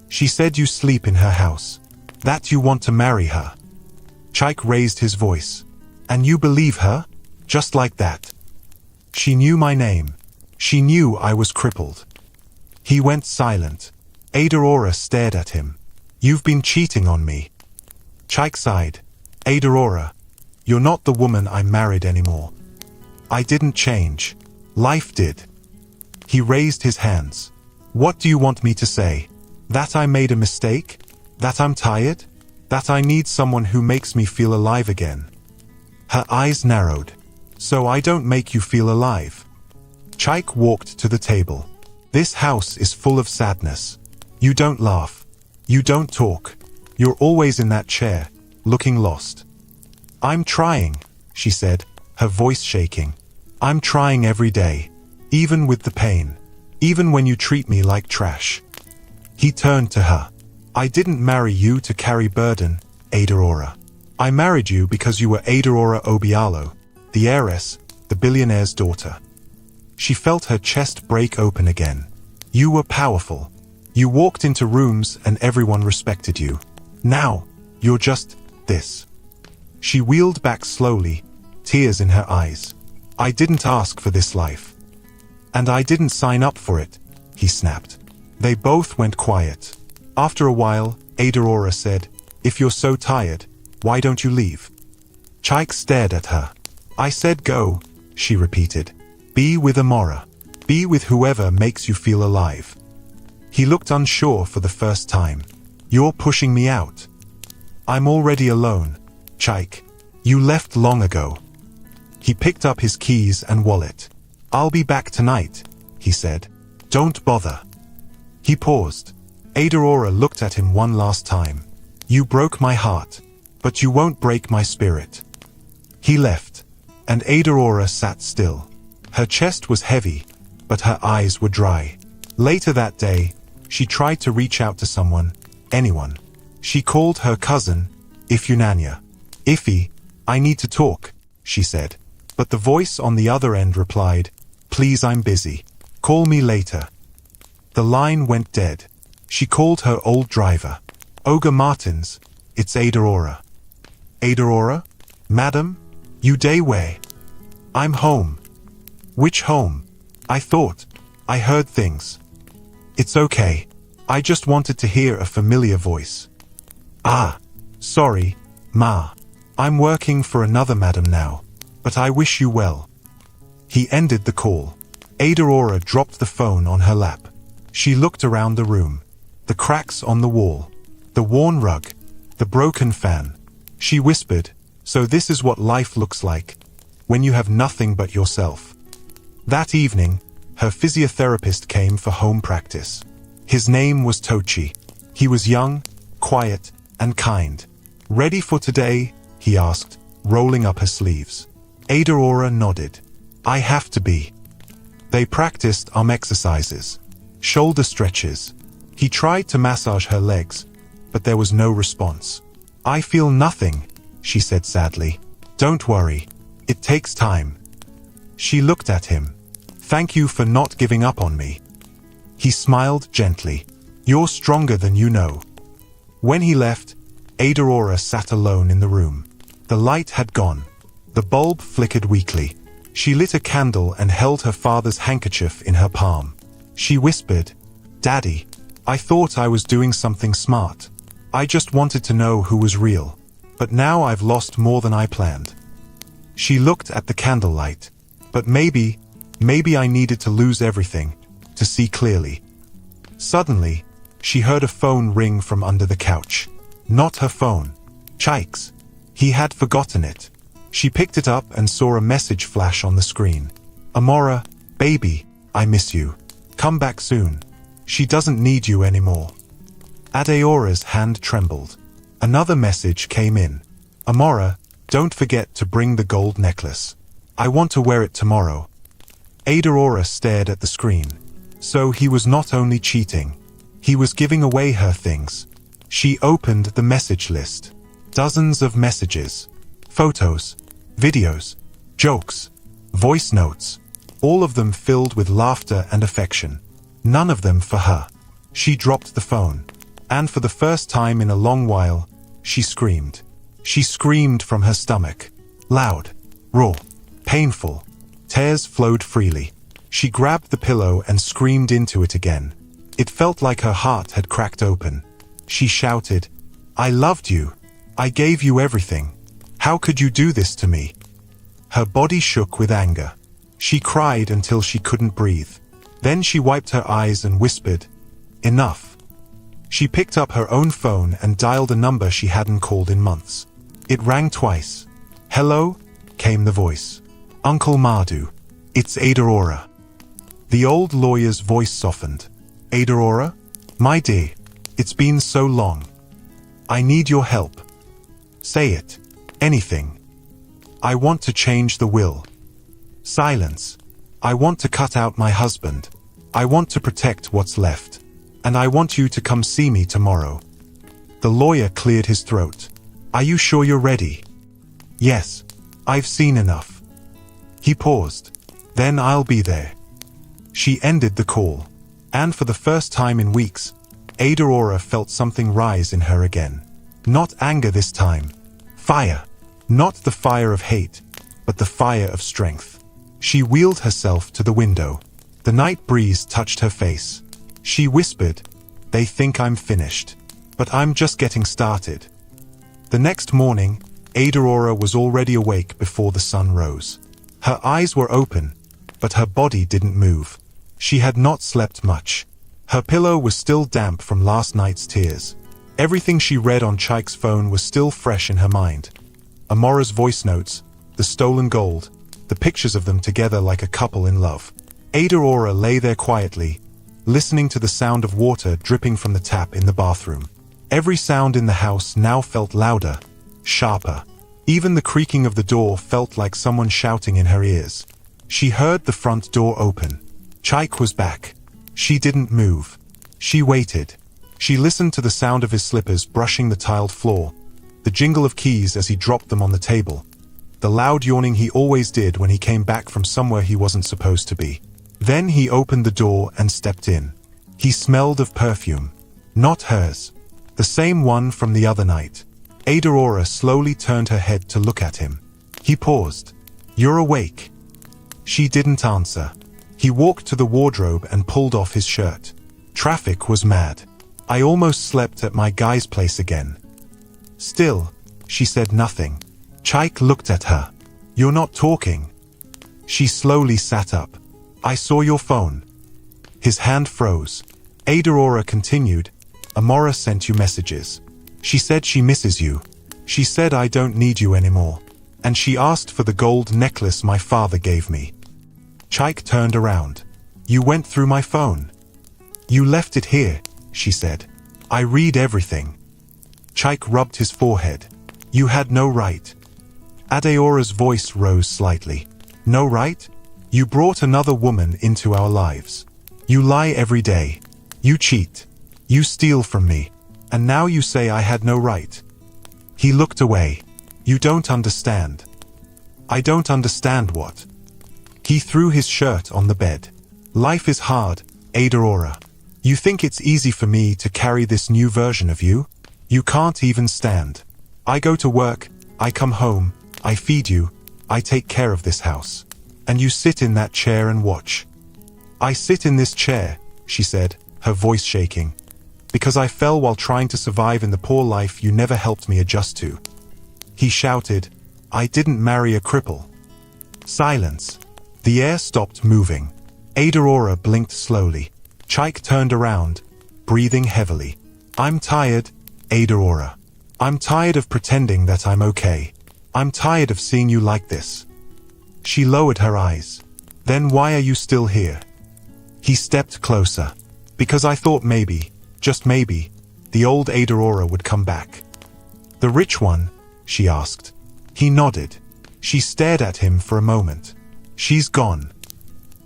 Speaker 1: She said you sleep in her house. That you want to marry her. Chaik raised his voice. And you believe her? Just like that. She knew my name. She knew I was crippled. He went silent. Aurora stared at him. You've been cheating on me. Chaik sighed. Aurora, you're not the woman I married anymore. I didn't change. Life did. He raised his hands. What do you want me to say? That I made a mistake? That I'm tired? That I need someone who makes me feel alive again? Her eyes narrowed. So I don't make you feel alive. Chaik walked to the table. This house is full of sadness. You don't laugh. You don't talk. You're always in that chair, looking lost. I'm trying, she said, her voice shaking. I'm trying every day, even with the pain, even when you treat me like trash. He turned to her. I didn't marry you to carry burden, Aurora. I married you because you were Aurora Obialo, the heiress, the billionaire's daughter. She felt her chest break open again. You were powerful. You walked into rooms and everyone respected you. Now, you're just this. She wheeled back slowly, tears in her eyes. I didn't ask for this life. And I didn't sign up for it, he snapped. They both went quiet. After a while, Aurora said, If you're so tired, why don't you leave? Chaik stared at her. I said go, she repeated. Be with Amora. Be with whoever makes you feel alive. He looked unsure for the first time. You're pushing me out. I'm already alone, Chaik. You left long ago. He picked up his keys and wallet. I'll be back tonight, he said. Don't bother. He paused. Aurora looked at him one last time. You broke my heart, but you won't break my spirit. He left, and Aurora sat still. Her chest was heavy, but her eyes were dry. Later that day, she tried to reach out to someone, anyone. She called her cousin, Ifunanya. Ifi, I need to talk, she said. But the voice on the other end replied, Please, I'm busy. Call me later. The line went dead. She called her old driver. Olga Martins, it's Aurora. Aurora? Madam? You day where? I'm home. Which home? I thought. I heard things. It's okay. I just wanted to hear a familiar voice. Ah, sorry, Ma. I'm working for another madam now, but I wish you well. He ended the call. Aurora dropped the phone on her lap. She looked around the room. The cracks on the wall, the worn rug, the broken fan. She whispered, So this is what life looks like, when you have nothing but yourself. That evening, her physiotherapist came for home practice. His name was Tochi. He was young, quiet, and kind. Ready for today? He asked, rolling up her sleeves. Aurora nodded. I have to be. They practiced arm exercises, shoulder stretches. He tried to massage her legs, but there was no response. "I feel nothing," she said sadly. "Don't worry. It takes time." She looked at him. "Thank you for not giving up on me." He smiled gently. "You're stronger than you know." When he left, Aurora sat alone in the room. The light had gone. The bulb flickered weakly. She lit a candle and held her father's handkerchief in her palm. She whispered, "Daddy, I thought I was doing something smart. I just wanted to know who was real. But now I've lost more than I planned." She looked at the candlelight. "But maybe I needed to lose everything to see clearly." Suddenly, she heard a phone ring from under the couch. Not her phone. Chaik's. He had forgotten it. She picked it up and saw a message flash on the screen. "Amora, baby, I miss you. Come back soon. She doesn't need you anymore." Adeora's hand trembled. Another message came in. "Amora, don't forget to bring the gold necklace. I want to wear it tomorrow." Adeora stared at the screen. So he was not only cheating. He was giving away her things. She opened the message list. Dozens of messages. Photos, videos, jokes, voice notes. All of them filled with laughter and affection. None of them for her. She dropped the phone. And for the first time in a long while, she screamed. She screamed from her stomach. Loud, raw, painful. Tears flowed freely. She grabbed the pillow and screamed into it again. It felt like her heart had cracked open. She shouted, "I loved you. I gave you everything. How could you do this to me?" Her body shook with anger. She cried until she couldn't breathe. Then she wiped her eyes and whispered, "Enough." She picked up her own phone and dialed a number she hadn't called in months. It rang twice. "Hello?" came the voice. "Uncle Madhu. It's Aurora." The old lawyer's voice softened. "Aurora? My dear, it's been so long. I need your help. Say it. Anything. I want to change the will." Silence. "I want to cut out my husband. I want to protect what's left. And I want you to come see me tomorrow." The lawyer cleared his throat. "Are you sure you're ready?" "Yes. I've seen enough." He paused. "Then I'll be there." She ended the call. And for the first time in weeks, Aurora felt something rise in her again. Not anger this time. Fire. Not the fire of hate, but the fire of strength. She wheeled herself to the window. The night breeze touched her face. She whispered, "They think I'm finished. But I'm just getting started." The next morning, Aurora was already awake before the sun rose. Her eyes were open, but her body didn't move. She had not slept much. Her pillow was still damp from last night's tears. Everything she read on Chaik's phone was still fresh in her mind. Amora's voice notes, the stolen gold, the pictures of them together like a couple in love. Aurora lay there quietly, listening to the sound of water dripping from the tap in the bathroom. Every sound in the house now felt louder, sharper. Even the creaking of the door felt like someone shouting in her ears. She heard the front door open. Chaik was back. She didn't move. She waited. She listened to the sound of his slippers brushing the tiled floor, the jingle of keys as he dropped them on the table, the loud yawning he always did when he came back from somewhere he wasn't supposed to be. Then he opened the door and stepped in. He smelled of perfume. Not hers. The same one from the other night. Aurora slowly turned her head to look at him. He paused. "You're awake?" She didn't answer. He walked to the wardrobe and pulled off his shirt. Traffic was mad. "I almost slept at my guy's place again." Still, she said nothing. Chaik looked at her. "You're not talking." She slowly sat up. "I saw your phone." His hand froze. Aurora continued, "Amora sent you messages. She said she misses you. She said I don't need you anymore. And she asked for the gold necklace my father gave me." Chaik turned around. "You went through my phone." "You left it here," she said. "I read everything." Chaik rubbed his forehead. "You had no right." Adeora's voice rose slightly. "No right? You brought another woman into our lives. You lie every day. You cheat. You steal from me. And now you say I had no right. He looked away. You don't understand. I don't understand what? He threw his shirt on the bed. Life is hard, Adorora. You think it's easy for me to carry this new version of you? You can't even stand. I go to work, I come home, I feed you, I take care of this house. And you sit in that chair and watch. I sit in this chair, she said, her voice shaking, because I fell while trying to survive in the poor life you never helped me adjust to. He shouted, I didn't marry a cripple. Silence. The air stopped moving. Adorora blinked slowly. Chaik turned around, breathing heavily. I'm tired, Adorora. I'm tired of pretending that I'm okay. I'm tired of seeing you like this. She lowered her eyes. Then why are you still here? He stepped closer. Because I thought maybe, just maybe, the old Adorora would come back. The rich one? She asked. He nodded. She stared at him for a moment. She's gone.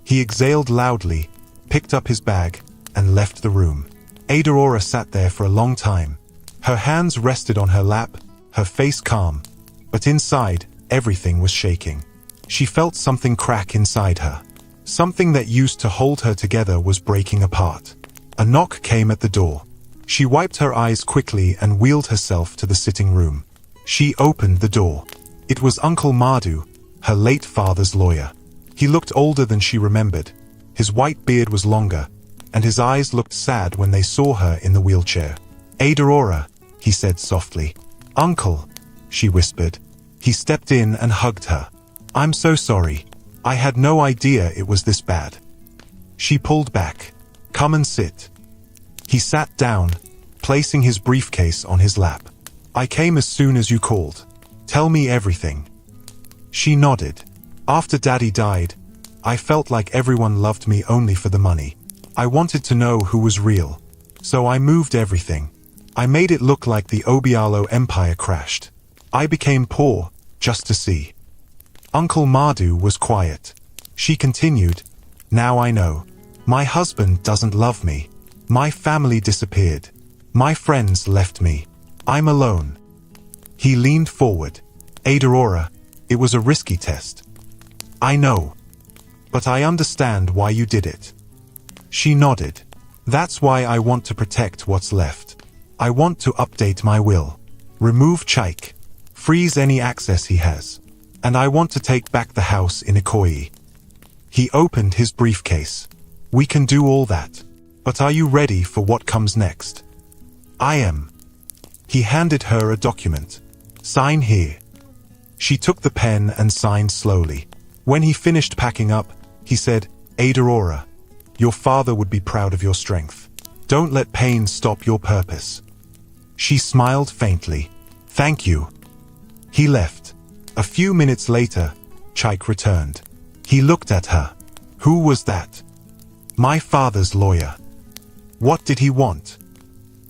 Speaker 1: He exhaled loudly, picked up his bag, and left the room. Adorora sat there for a long time. Her hands rested on her lap, her face calm, but inside, everything was shaking. She felt something crack inside her. Something that used to hold her together was breaking apart. A knock came at the door. She wiped her eyes quickly and wheeled herself to the sitting room. She opened the door. It was Uncle Madhu, her late father's lawyer. He looked older than she remembered. His white beard was longer, and his eyes looked sad when they saw her in the wheelchair. Adorora, he said softly. Uncle, she whispered. He stepped in and hugged her. I'm so sorry. I had no idea it was this bad. She pulled back. Come and sit. He sat down, placing his briefcase on his lap. I came as soon as you called. Tell me everything. She nodded. After Daddy died, I felt like everyone loved me only for the money. I wanted to know who was real. So I moved everything. I made it look like the Obialo Empire crashed. I became poor, just to see. Uncle Madhu was quiet. She continued, now I know. My husband doesn't love me. My family disappeared. My friends left me. I'm alone. He leaned forward. Adorora, it was a risky test. I know. But I understand why you did it. She nodded. That's why I want to protect what's left. I want to update my will. Remove Chaik. Freeze any access he has. And I want to take back the house in Ikoyi. He opened his briefcase. We can do all that. But are you ready for what comes next? I am. He handed her a document. Sign here. She took the pen and signed slowly. When he finished packing up, he said, Adorora, your father would be proud of your strength. Don't let pain stop your purpose. She smiled faintly. Thank you. He left. A few minutes later, Chaik returned. He looked at her. Who was that? My father's lawyer. What did he want?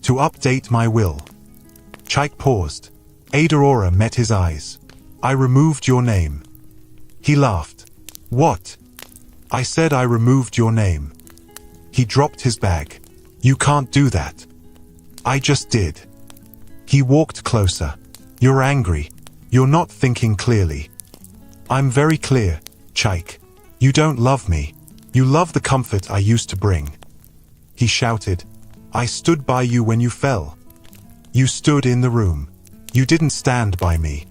Speaker 1: To update my will. Chaik paused. Adorora met his eyes. I removed your name. He laughed. What? I said I removed your name. He dropped his bag. You can't do that. I just did. He walked closer. You're angry. You're not thinking clearly. I'm very clear, Chaik. You don't love me. You love the comfort I used to bring. He shouted. I stood by you when you fell. You stood in the room. You didn't stand by me.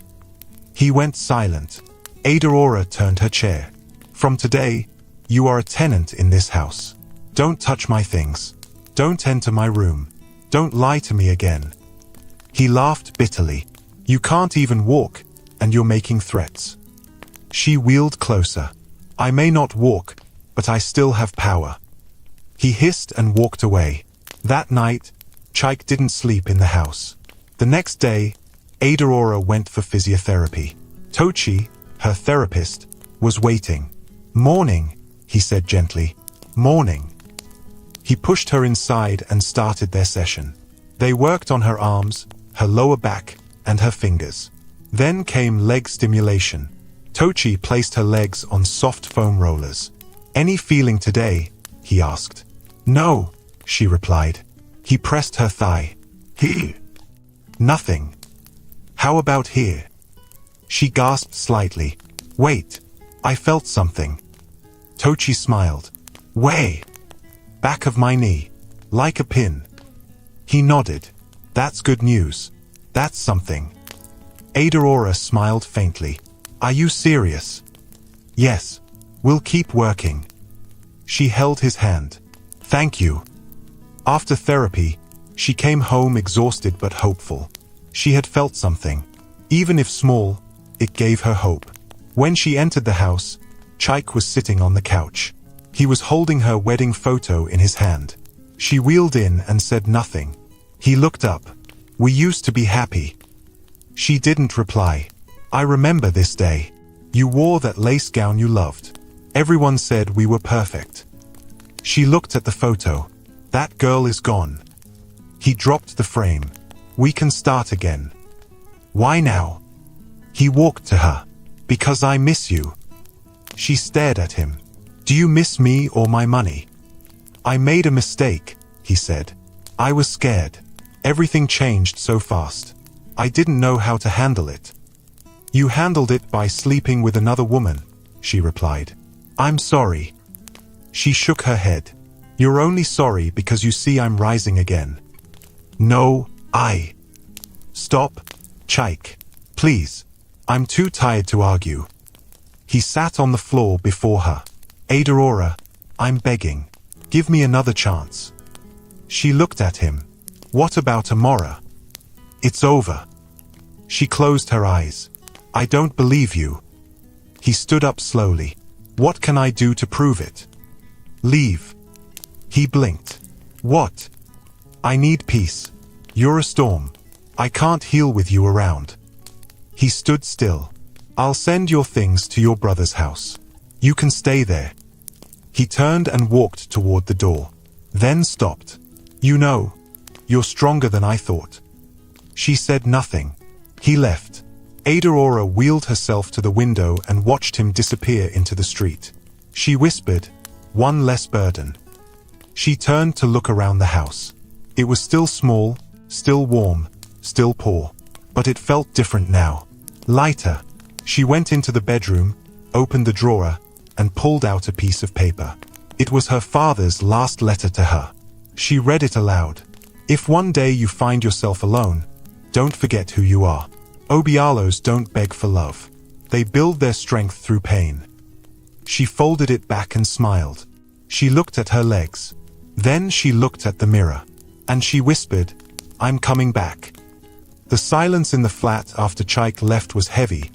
Speaker 1: He went silent. Adorora turned her chair. From today, you are a tenant in this house. Don't touch my things. Don't enter my room. Don't lie to me again. He laughed bitterly. You can't even walk, and you're making threats. She wheeled closer. I may not walk, but I still have power. He hissed and walked away. That night, Chaik didn't sleep in the house. The next day, Adorora went for physiotherapy. Tochi, her therapist, was waiting. Morning, he said gently. Morning. He pushed her inside and started their session. They worked on her arms, her lower back, and her fingers. Then came leg stimulation. Tochi placed her legs on soft foam rollers. "Any feeling today?" he asked. "No," she replied. He pressed her thigh. "Here." "Nothing." "How about here?" She gasped slightly. "Wait, I felt something." Tochi smiled. "Way back of my knee, like a pin." He nodded. "That's good news. That's something." Adorora smiled faintly. "Are you serious?" "Yes. We'll keep working." She held his hand. "Thank you." After therapy, she came home exhausted but hopeful. She had felt something. Even if small, it gave her hope. When she entered the house, Chaik was sitting on the couch. He was holding her wedding photo in his hand. She wheeled in and said nothing. He looked up. "We used to be happy." She didn't reply. "I remember this day. You wore that lace gown you loved. Everyone said we were perfect." She looked at the photo. "That girl is gone." He dropped the frame. "We can start again." "Why now?" He walked to her. "Because I miss you." She stared at him. "Do you miss me or my money?" "I made a mistake," he said. "I was scared. Everything changed so fast. I didn't know how to handle it." "You handled it by sleeping with another woman," she replied. "I'm sorry." She shook her head. "You're only sorry because you see I'm rising again." "No, I..." "Stop, Chaik. Please. I'm too tired to argue." He sat on the floor before her. "Adorora, I'm begging. Give me another chance." She looked at him. "What about Amora?" "It's over." She closed her eyes. "I don't believe you." He stood up slowly. "What can I do to prove it?" "Leave." He blinked. "What?" "I need peace. You're a storm. I can't heal with you around." He stood still. "I'll send your things to your brother's house. You can stay there." He turned and walked toward the door. Then stopped. "You know, you're stronger than I thought." She said nothing. He left. Adorora wheeled herself to the window and watched him disappear into the street. She whispered, "One less burden." She turned to look around the house. It was still small, still warm, still poor. But it felt different now. Lighter. She went into the bedroom, opened the drawer, and pulled out a piece of paper. It was her father's last letter to her. She read it aloud. "If one day you find yourself alone, don't forget who you are. Obialos don't beg for love. They build their strength through pain." She folded it back and smiled. She looked at her legs. Then she looked at the mirror. And she whispered, "I'm coming back." The silence in the flat after Chaik left was heavy,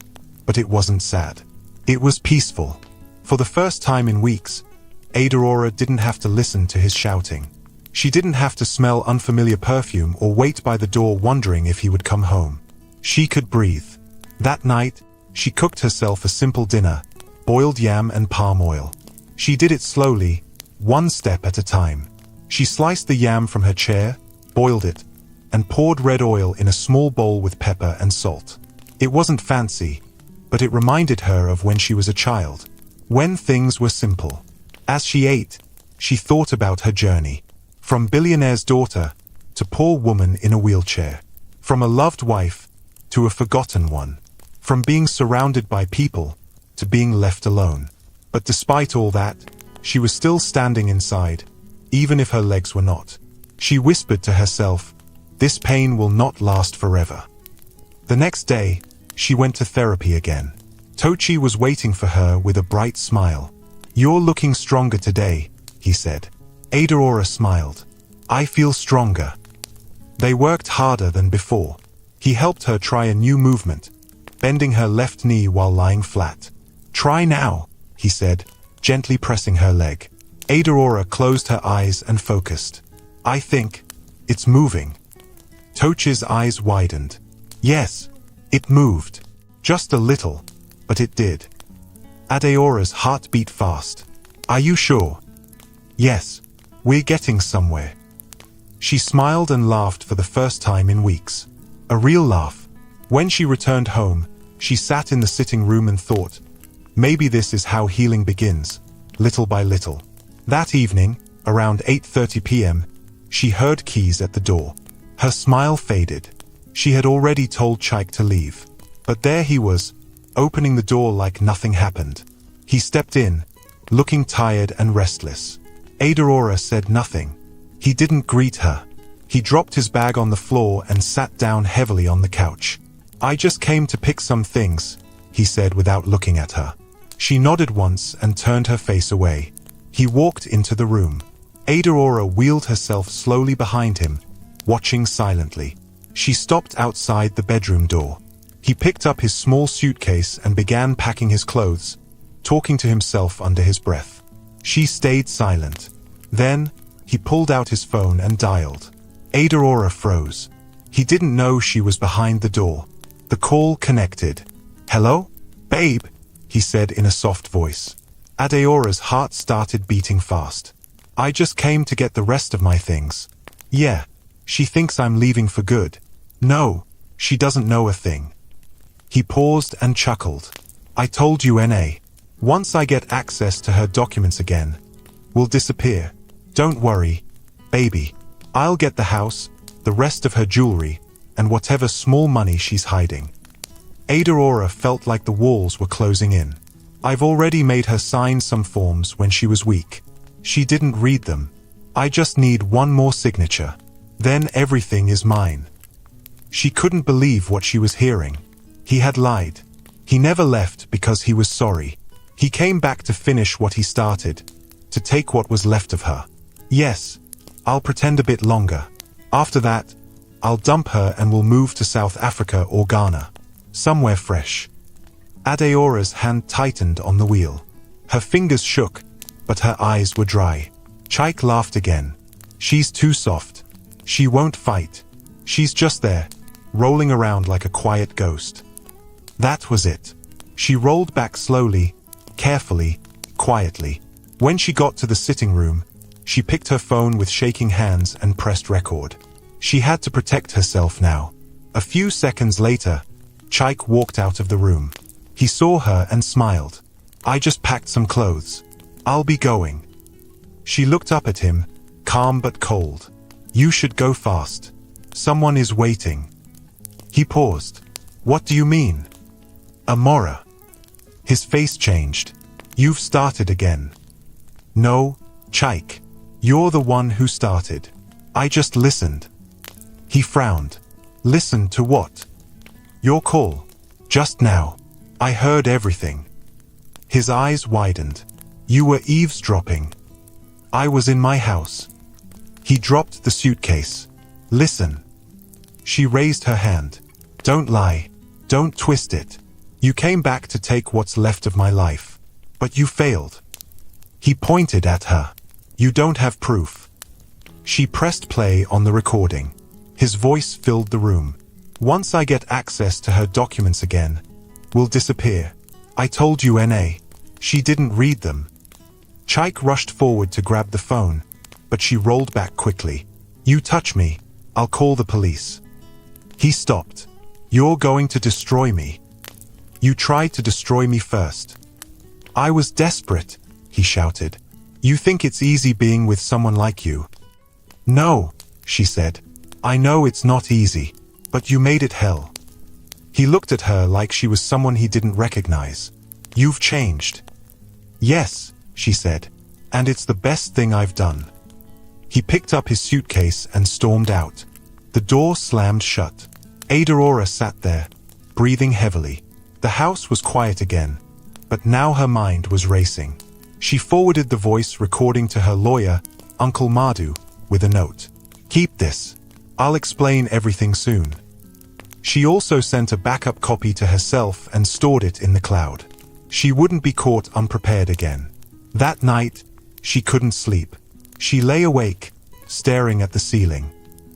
Speaker 1: but it wasn't sad. It was peaceful. For the first time in weeks, Adorora didn't have to listen to his shouting. She didn't have to smell unfamiliar perfume or wait by the door wondering if he would come home. She could breathe. That night, she cooked herself a simple dinner, boiled yam and palm oil. She did it slowly, one step at a time. She sliced the yam from her chair, boiled it, and poured red oil in a small bowl with pepper and salt. It wasn't fancy, but it reminded her of when she was a child, when things were simple. As she ate, she thought about her journey. From billionaire's daughter to poor woman in a wheelchair. From a loved wife to a forgotten one. From being surrounded by people to being left alone. But despite all that, she was still standing inside, even if her legs were not. She whispered to herself, "This pain will not last forever." The next day, she went to therapy again. Tochi was waiting for her with a bright smile. "You're looking stronger today," he said. Adorora smiled. "I feel stronger." They worked harder than before. He helped her try a new movement, bending her left knee while lying flat. "Try now," he said, gently pressing her leg. Adorora closed her eyes and focused. "I think it's moving." Tochi's eyes widened. Yes, it moved. Just a little, but it did. Adeora's heart beat fast. "Are you sure?" "Yes, we're getting somewhere." She smiled and laughed for the first time in weeks. A real laugh. When she returned home, she sat in the sitting room and thought, Maybe this is how healing begins, little by little. That evening, around 8:30 p.m., she heard keys at the door. Her smile faded. She had already told Chaik to leave. But there he was, opening the door like nothing happened. He stepped in, looking tired and restless. Adorora said nothing. He didn't greet her. He dropped his bag on the floor and sat down heavily on the couch. "I just came to pick some things," he said without looking at her. She nodded once and turned her face away. He walked into the room. Adorora wheeled herself slowly behind him, watching silently. She stopped outside the bedroom door. He picked up his small suitcase and began packing his clothes, talking to himself under his breath. She stayed silent. Then, he pulled out his phone and dialed. Adorora froze. He didn't know she was behind the door. The call connected. "Hello? Babe," he said in a soft voice. Adeora's heart started beating fast. "I just came to get the rest of my things." "Yeah, she thinks I'm leaving for good." "No, she doesn't know a thing." He paused and chuckled. "I told you, N.A. Once I get access to her documents again, we'll disappear. Don't worry, baby. I'll get the house, the rest of her jewelry, and whatever small money she's hiding." Adorora felt like the walls were closing in. "I've already made her sign some forms when she was weak. She didn't read them. I just need one more signature. Then everything is mine." She couldn't believe what she was hearing. He had lied. He never left because he was sorry. He came back to finish what he started, to take what was left of her. "Yes, I'll pretend a bit longer. After that, I'll dump her and we'll move to South Africa or Ghana. Somewhere fresh." Adeora's hand tightened on the wheel. Her fingers shook, but her eyes were dry. Chaik laughed again. "She's too soft. She won't fight. She's just there, rolling around like a quiet ghost." That was it. She rolled back slowly, carefully, quietly. When she got to the sitting room, she picked her phone with shaking hands and pressed record. She had to protect herself now. A few seconds later, Chaik walked out of the room. He saw her and smiled. "I just packed some clothes. I'll be going." She looked up at him, calm but cold. "You should go fast. Someone is waiting." He paused. "What do you mean?" "Amora." His face changed. "You've started again." "No, Chaik. You're the one who started. I just listened." He frowned. "Listen to what?" "Your call. Just now. I heard everything." His eyes widened. "You were eavesdropping." "I was in my house." He dropped the suitcase. "Listen." She raised her hand. "Don't lie. Don't twist it. You came back to take what's left of my life. But you failed." He pointed at her. "You don't have proof." She pressed play on the recording. His voice filled the room. "Once I get access to her documents again, we'll disappear. I told you, N.A. She didn't read them." Chaik rushed forward to grab the phone, but she rolled back quickly. "You touch me, I'll call the police." He stopped. "You're going to destroy me. You tried to destroy me first." "I was desperate," he shouted. "You think it's easy being with someone like you?" "No," she said. "I know it's not easy, but you made it hell." He looked at her like she was someone he didn't recognize. "You've changed." "Yes," she said, "and it's the best thing I've done." He picked up his suitcase and stormed out. The door slammed shut. Adorora sat there, breathing heavily. The house was quiet again, but now her mind was racing. She forwarded the voice recording to her lawyer, Uncle Madhu, with a note. "Keep this. I'll explain everything soon." She also sent a backup copy to herself and stored it in the cloud. She wouldn't be caught unprepared again. That night, she couldn't sleep. She lay awake, staring at the ceiling.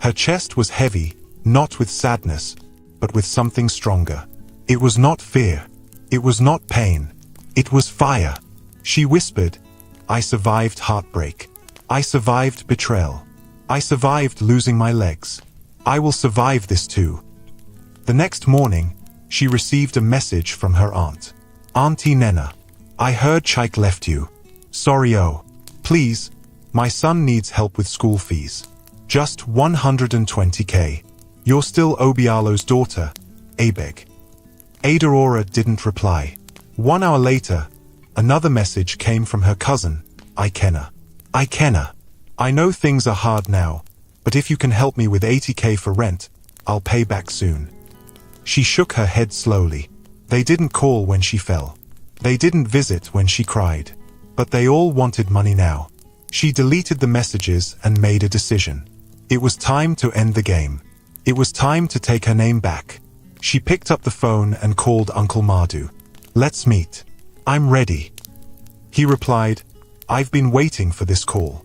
Speaker 1: Her chest was heavy, not with sadness, but with something stronger. It was not fear. It was not pain. It was fire. She whispered, "I survived heartbreak. I survived betrayal. I survived losing my legs. I will survive this too." The next morning, she received a message from her aunt. "Auntie Nena, I heard Chaik left you. Sorry. Oh. Please. My son needs help with school fees. Just 120k. You're still Obialo's daughter, Abeg. Adaora didn't reply. 1 hour later, another message came from her cousin, Ikenna. Ikenna, I know things are hard now, but if you can help me with 80k for rent, I'll pay back soon. She shook her head slowly. They didn't call when she fell. They didn't visit when she cried. But they all wanted money now. She deleted the messages and made a decision. It was time to end the game. It was time to take her name back. She picked up the phone and called Uncle Madu. Let's meet. I'm ready. He replied, I've been waiting for this call.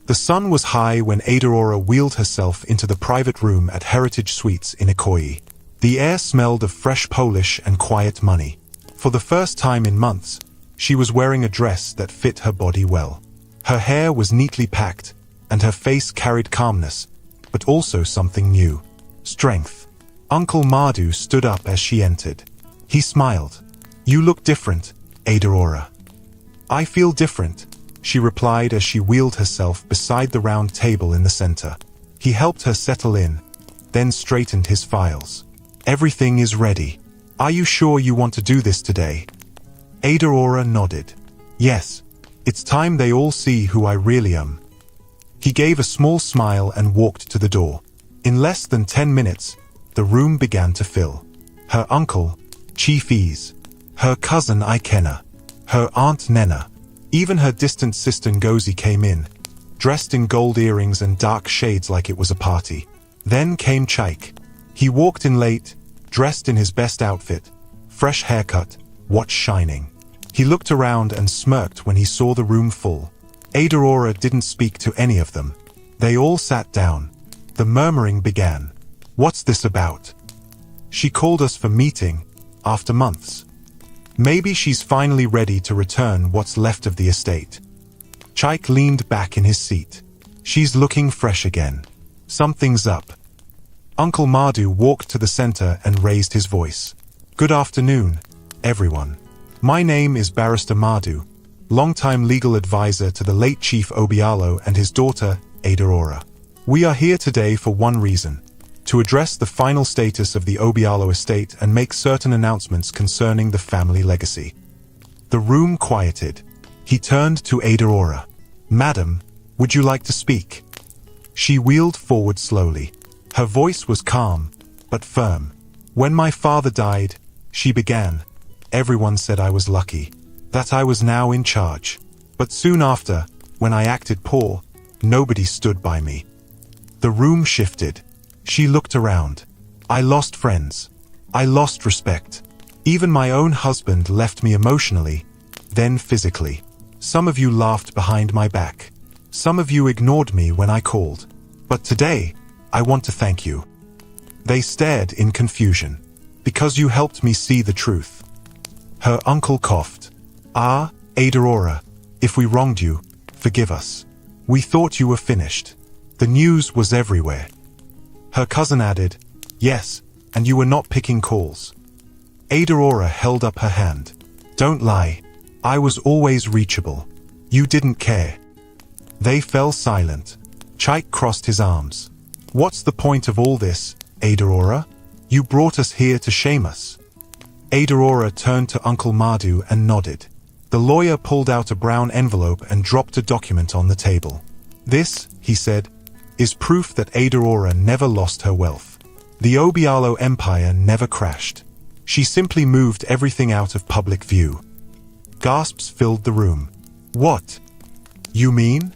Speaker 1: The sun was high when Adaora wheeled herself into the private room at Heritage Suites in Ikoyi. The air smelled of fresh Polish and quiet money. For the first time in months, she was wearing a dress that fit her body well. Her hair was neatly packed, and her face carried calmness, but also something new. Strength. Uncle Madu stood up as she entered. He smiled. You look different, Adaora. I feel different, she replied as she wheeled herself beside the round table in the center. He helped her settle in, then straightened his files. Everything is ready. Are you sure you want to do this today? Adaora nodded. Yes, it's time they all see who I really am. He gave a small smile and walked to the door. In less than 10 minutes, the room began to fill. Her uncle, Chief Ease, her cousin Ikenna, her aunt Nena, even her distant sister Ngozi came in, dressed in gold earrings and dark shades like it was a party. Then came Chaik. He walked in late, dressed in his best outfit, fresh haircut, watch shining. He looked around and smirked when he saw the room full. Adaora didn't speak to any of them. They all sat down. The murmuring began. What's this about? She called us for meeting, after months. Maybe she's finally ready to return what's left of the estate. Chaik leaned back in his seat. She's looking fresh again. Something's up. Uncle Madu walked to the center and raised his voice. Good afternoon, everyone. My name is Barrister Madu, longtime legal advisor to the late Chief Obialo and his daughter, Adaora. We are here today for one reason, to address the final status of the Obialo estate and make certain announcements concerning the family legacy. The room quieted. He turned to Adaora. Madam, would you like to speak? She wheeled forward slowly. Her voice was calm, but firm. When my father died, she began, everyone said I was lucky, that I was now in charge. But soon after, when I acted poor, nobody stood by me. The room shifted. She looked around. I lost friends. I lost respect. Even my own husband left me emotionally, then physically. Some of you laughed behind my back. Some of you ignored me when I called. But today, I want to thank you. They stared in confusion. Because you helped me see the truth. Her uncle coughed. Ah, Adaora, if we wronged you, forgive us. We thought you were finished. The news was everywhere. Her cousin added, yes, and you were not picking calls. Adaora held up her hand. Don't lie. I was always reachable. You didn't care. They fell silent. Chaik crossed his arms. What's the point of all this, Adaora? You brought us here to shame us. Adaora turned to Uncle Madu and nodded. The lawyer pulled out a brown envelope and dropped a document on the table. This, he said, is proof that Adaora never lost her wealth. The Obialo Empire never crashed. She simply moved everything out of public view. Gasps filled the room. What? You mean?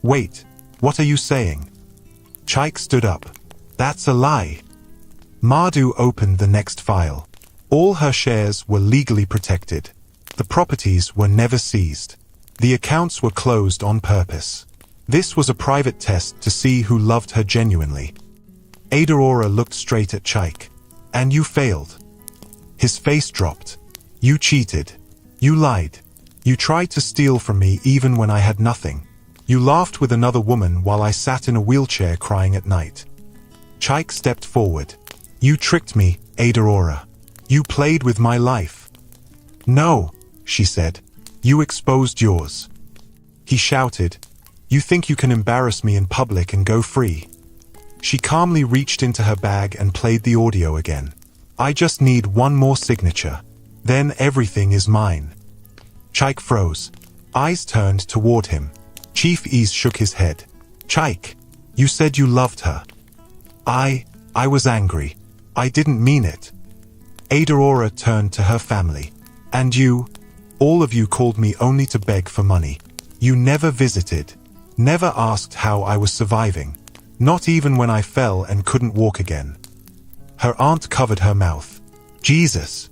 Speaker 1: Wait, what are you saying? Chaik stood up. That's a lie. Madu opened the next file. All her shares were legally protected. The properties were never seized. The accounts were closed on purpose. This was a private test to see who loved her genuinely. Adaora looked straight at Chaik. And you failed. His face dropped. You cheated. You lied. You tried to steal from me even when I had nothing. You laughed with another woman while I sat in a wheelchair crying at night. Chaik stepped forward. You tricked me, Adaora. You played with my life. No, she said. You exposed yours. He shouted, You think you can embarrass me in public and go free? She calmly reached into her bag and played the audio again. I just need one more signature. Then everything is mine. Chaik froze. Eyes turned toward him. Chief Ease shook his head. Chaik, you said you loved her. I was angry. I didn't mean it. Aurora turned to her family. And you, all of you called me only to beg for money. You never visited, never asked how I was surviving, not even when I fell and couldn't walk again. Her aunt covered her mouth. Jesus.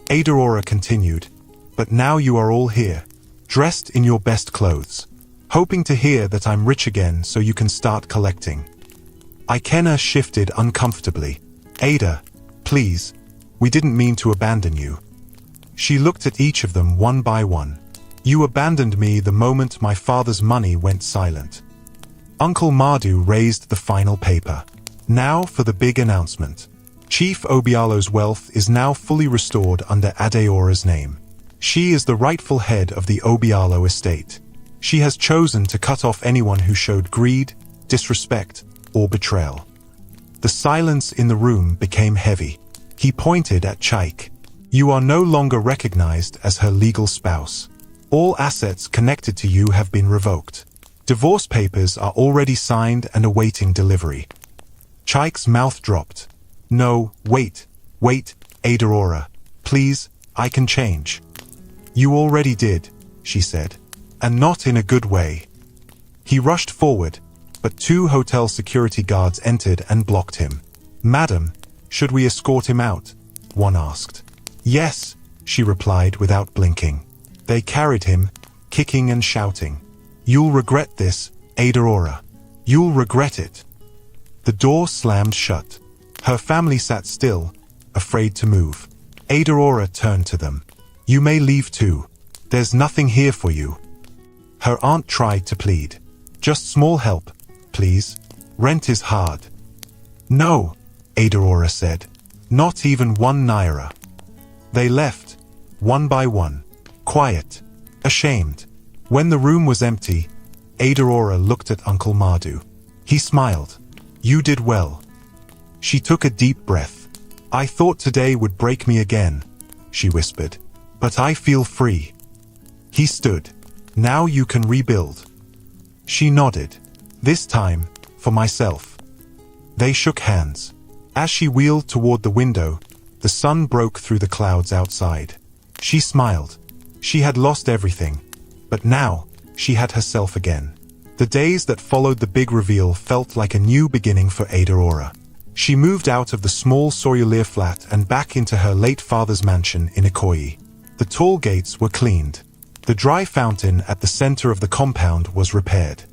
Speaker 1: Aurora continued, But now you are all here, dressed in your best clothes, hoping to hear that I'm rich again so you can start collecting. Ikenna shifted uncomfortably. Ada, please, we didn't mean to abandon you. She looked at each of them one by one. You abandoned me the moment my father's money went silent. Uncle Mardu raised the final paper. Now for the big announcement. Chief Obialo's wealth is now fully restored under Adeora's name. She is the rightful head of the Obialo estate. She has chosen to cut off anyone who showed greed, disrespect, or betrayal. The silence in the room became heavy. He pointed at Chaik. You are no longer recognized as her legal spouse. All assets connected to you have been revoked. Divorce papers are already signed and awaiting delivery. Chaik's mouth dropped. No, wait, Aurora. Please, I can change. You already did, she said. And not in a good way. He rushed forward, but 2 hotel security guards entered and blocked him. Madam, should we escort him out? One asked. Yes, she replied without blinking. They carried him, kicking and shouting. You'll regret this, Aurora. You'll regret it. The door slammed shut. Her family sat still, afraid to move. Aurora turned to them. You may leave too. There's nothing here for you. Her aunt tried to plead. Just small help, please. Rent is hard. No, Aurora said. Not even 1 naira. They left, one by one, quiet, ashamed. When the room was empty, Aurora looked at Uncle Mardu. He smiled. You did well. She took a deep breath. I thought today would break me again, she whispered. But I feel free. He stood. Now you can rebuild. She nodded. This time, for myself. They shook hands. As she wheeled toward the window, the sun broke through the clouds outside. She smiled. She had lost everything. But now, she had herself again. The days that followed the big reveal felt like a new beginning for Aurora. She moved out of the small Sorulir flat and back into her late father's mansion in Ikoyi. The tall gates were cleaned. The dry fountain at the center of the compound was repaired.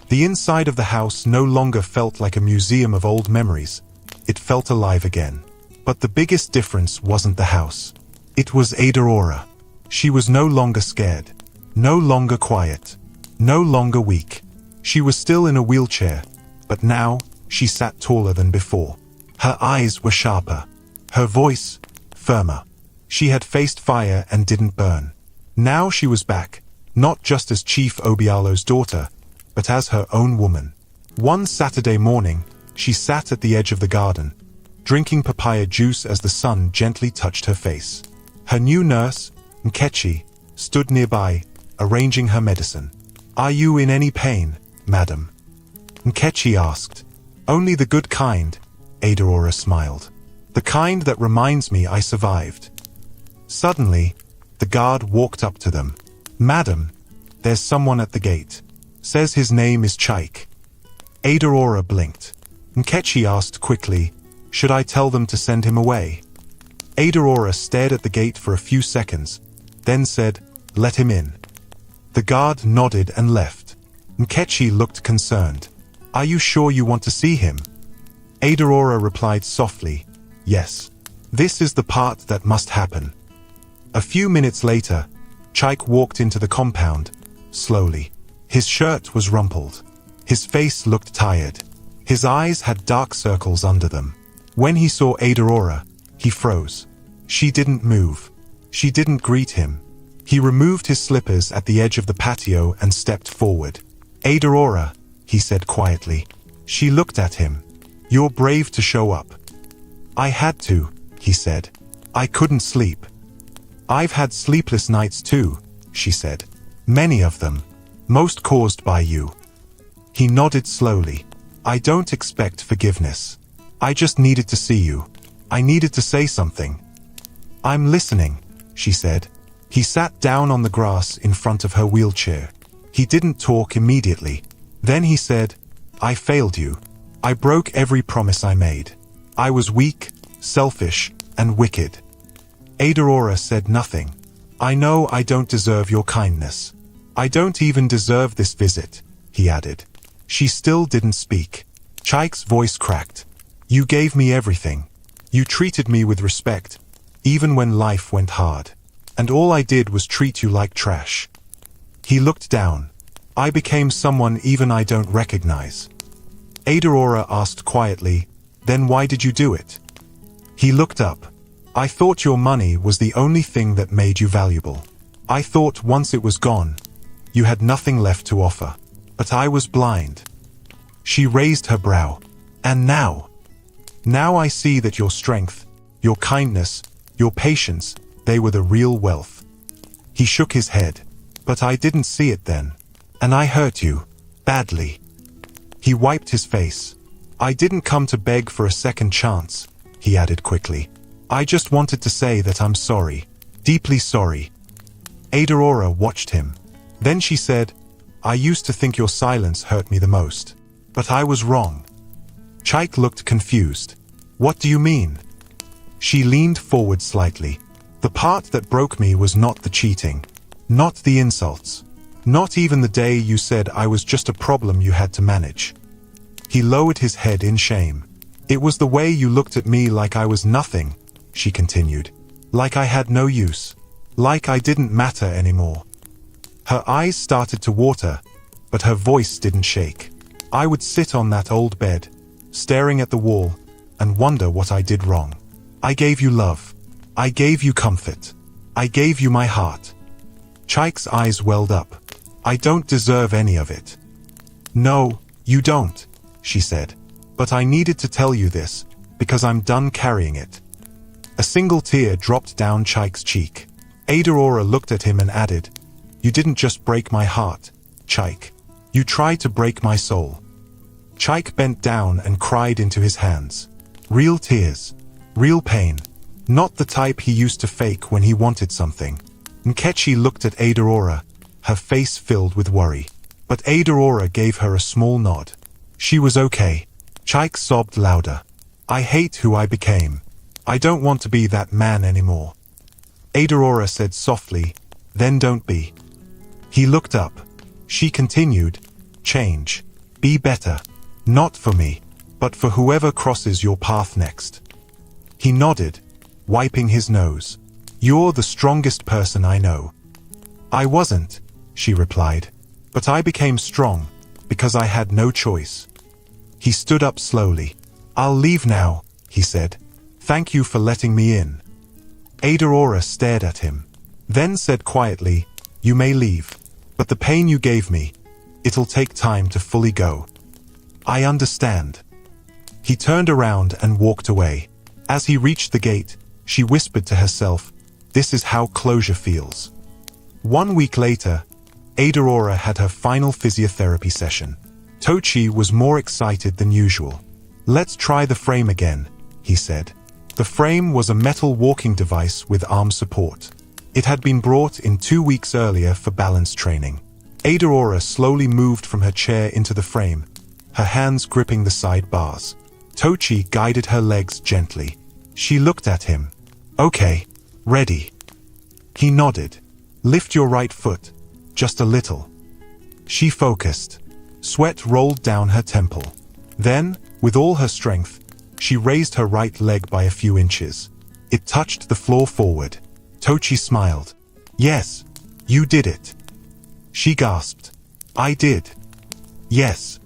Speaker 1: The inside of the house no longer felt like a museum of old memories. It felt alive again. But the biggest difference wasn't the house. It was Aurora. She was no longer scared. No longer quiet. No longer weak. She was still in a wheelchair, but now she sat taller than before. Her eyes were sharper. Her voice firmer. She had faced fire and didn't burn. Now she was back, not just as Chief Obialo's daughter, but as her own woman. One Saturday morning, she sat at the edge of the garden, drinking papaya juice as the sun gently touched her face. Her new nurse, Nkechi, stood nearby, arranging her medicine. Are you in any pain, madam? Nkechi asked. Only the good kind, Aurora smiled. The kind that reminds me I survived. Suddenly, the guard walked up to them. Madam, there's someone at the gate. Says his name is Chaik. Aurora blinked. Nkechi asked quickly, should I tell them to send him away? Aurora stared at the gate for a few seconds, then said, let him in. The guard nodded and left. Nkechi looked concerned. Are you sure you want to see him? Aurora replied softly, yes. This is the part that must happen. A few minutes later, Chaik walked into the compound, slowly. His shirt was rumpled. His face looked tired. His eyes had dark circles under them. When he saw Aurora, he froze. She didn't move. She didn't greet him. He removed his slippers at the edge of the patio and stepped forward. "Aurora," he said quietly. She looked at him. "You're brave to show up." "I had to," he said. "I couldn't sleep." "I've had sleepless nights too," she said. "Many of them. Most caused by you." He nodded slowly. "I don't expect forgiveness. I just needed to see you. I needed to say something." "I'm listening," she said. He sat down on the grass in front of her wheelchair. He didn't talk immediately. Then he said, "I failed you. I broke every promise I made. I was weak, selfish, and wicked." Aurora said nothing. "I know I don't deserve your kindness. I don't even deserve this visit," he added. She still didn't speak. Chaik's voice cracked. "You gave me everything. You treated me with respect, even when life went hard. And all I did was treat you like trash." He looked down. "I became someone even I don't recognize." Aurora asked quietly, "Then why did you do it?" He looked up. "I thought your money was the only thing that made you valuable. I thought once it was gone, you had nothing left to offer. But I was blind." She raised her brow. "And now? Now I see that your strength, your kindness, your patience, they were the real wealth." He shook his head. "But I didn't see it then. And I hurt you. Badly." He wiped his face. "I didn't come to beg for a second chance," he added quickly. "I just wanted to say that I'm sorry. Deeply sorry." Aurora watched him. Then she said, "I used to think your silence hurt me the most. But I was wrong." Chaik looked confused. "What do you mean?" She leaned forward slightly. "The part that broke me was not the cheating. Not the insults. Not even the day you said I was just a problem you had to manage." He lowered his head in shame. "It was the way you looked at me like I was nothing," she continued. "Like I had no use. Like I didn't matter anymore." Her eyes started to water, but her voice didn't shake. "I would sit on that old bed, staring at the wall, and wonder what I did wrong. I gave you love. I gave you comfort. I gave you my heart." Chaik's eyes welled up. "I don't deserve any of it." "No, you don't," she said. "But I needed to tell you this, because I'm done carrying it." A single tear dropped down Chaik's cheek. Aurora looked at him and added, "You didn't just break my heart, Chaik. You tried to break my soul." Chaik bent down and cried into his hands. Real tears. Real pain. Not the type he used to fake when he wanted something. Nkechi looked at Aurora, her face filled with worry. But Aurora gave her a small nod. She was okay. Chaik sobbed louder. "I hate who I became. I don't want to be that man anymore." Aurora said softly, "Then don't be." He looked up. She continued, "Change. Be better. Not for me, but for whoever crosses your path next." He nodded, wiping his nose. "You're the strongest person I know." "I wasn't," she replied. "But I became strong, because I had no choice." He stood up slowly. "I'll leave now," he said. "Thank you for letting me in." Aurora stared at him, then said quietly, "You may leave. But the pain you gave me, it'll take time to fully go." "I understand." He turned around and walked away. As he reached the gate, she whispered to herself, "This is how closure feels." 1 week later, Aurora had her final physiotherapy session. Tochi was more excited than usual. "Let's try the frame again," he said. The frame was a metal walking device with arm support. It had been brought in 2 weeks earlier for balance training. Aurora slowly moved from her chair into the frame, her hands gripping the side bars. Tochi guided her legs gently. She looked at him. "Okay, ready." He nodded. "Lift your right foot, just a little." She focused. Sweat rolled down her temple. Then, with all her strength, she raised her right leg by a few inches. It touched the floor forward. Tochi smiled. "Yes, you did it." She gasped. "I did." "Yes."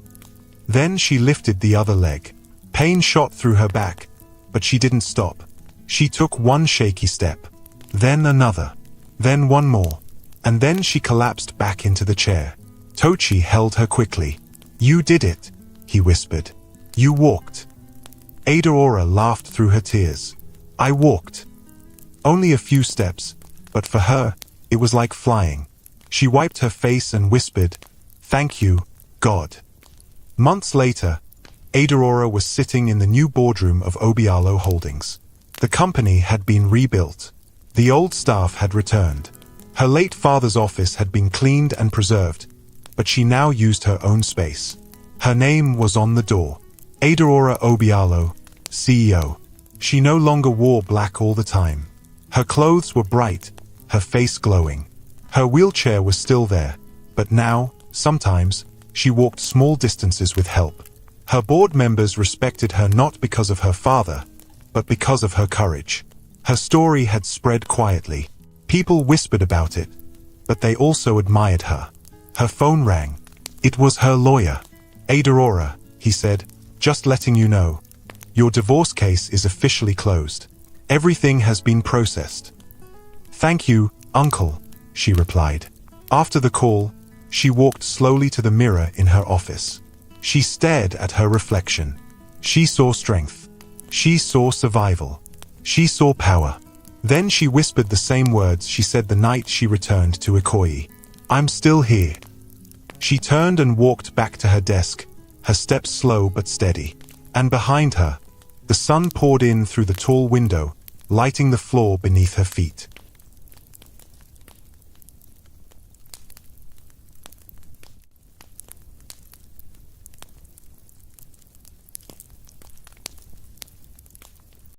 Speaker 1: Then she lifted the other leg. Pain shot through her back, but she didn't stop. She took one shaky step, then another, then one more. and then she collapsed back into the chair. Tochi held her quickly. "You did it," he whispered. "You walked." Adora laughed through her tears. "I walked. Only a few steps, but for her, it was like flying." She wiped her face and whispered, "Thank you, God." Months later, Adora was sitting in the new boardroom of Obialo Holdings. The company had been rebuilt. The old staff had returned. Her late father's office had been cleaned and preserved, but she now used her own space. Her name was on the door. Adora Obialo, CEO. She no longer wore black all the time. Her clothes were bright, her face glowing. Her wheelchair was still there, but now, sometimes, she walked small distances with help. Her board members respected her not because of her father, but because of her courage. Her story had spread quietly. People whispered about it, but they also admired her. Her phone rang. It was her lawyer. "Adora," he said, "just letting you know. Your divorce case is officially closed. Everything has been processed." "Thank you, Uncle," she replied. After the call, she walked slowly to the mirror in her office. She stared at her reflection. She saw strength. She saw survival. She saw power. Then she whispered the same words she said the night she returned to Ikoyi. "I'm still here." She turned and walked back to her desk, her steps slow but steady. And behind her, the sun poured in through the tall window, lighting the floor beneath her feet.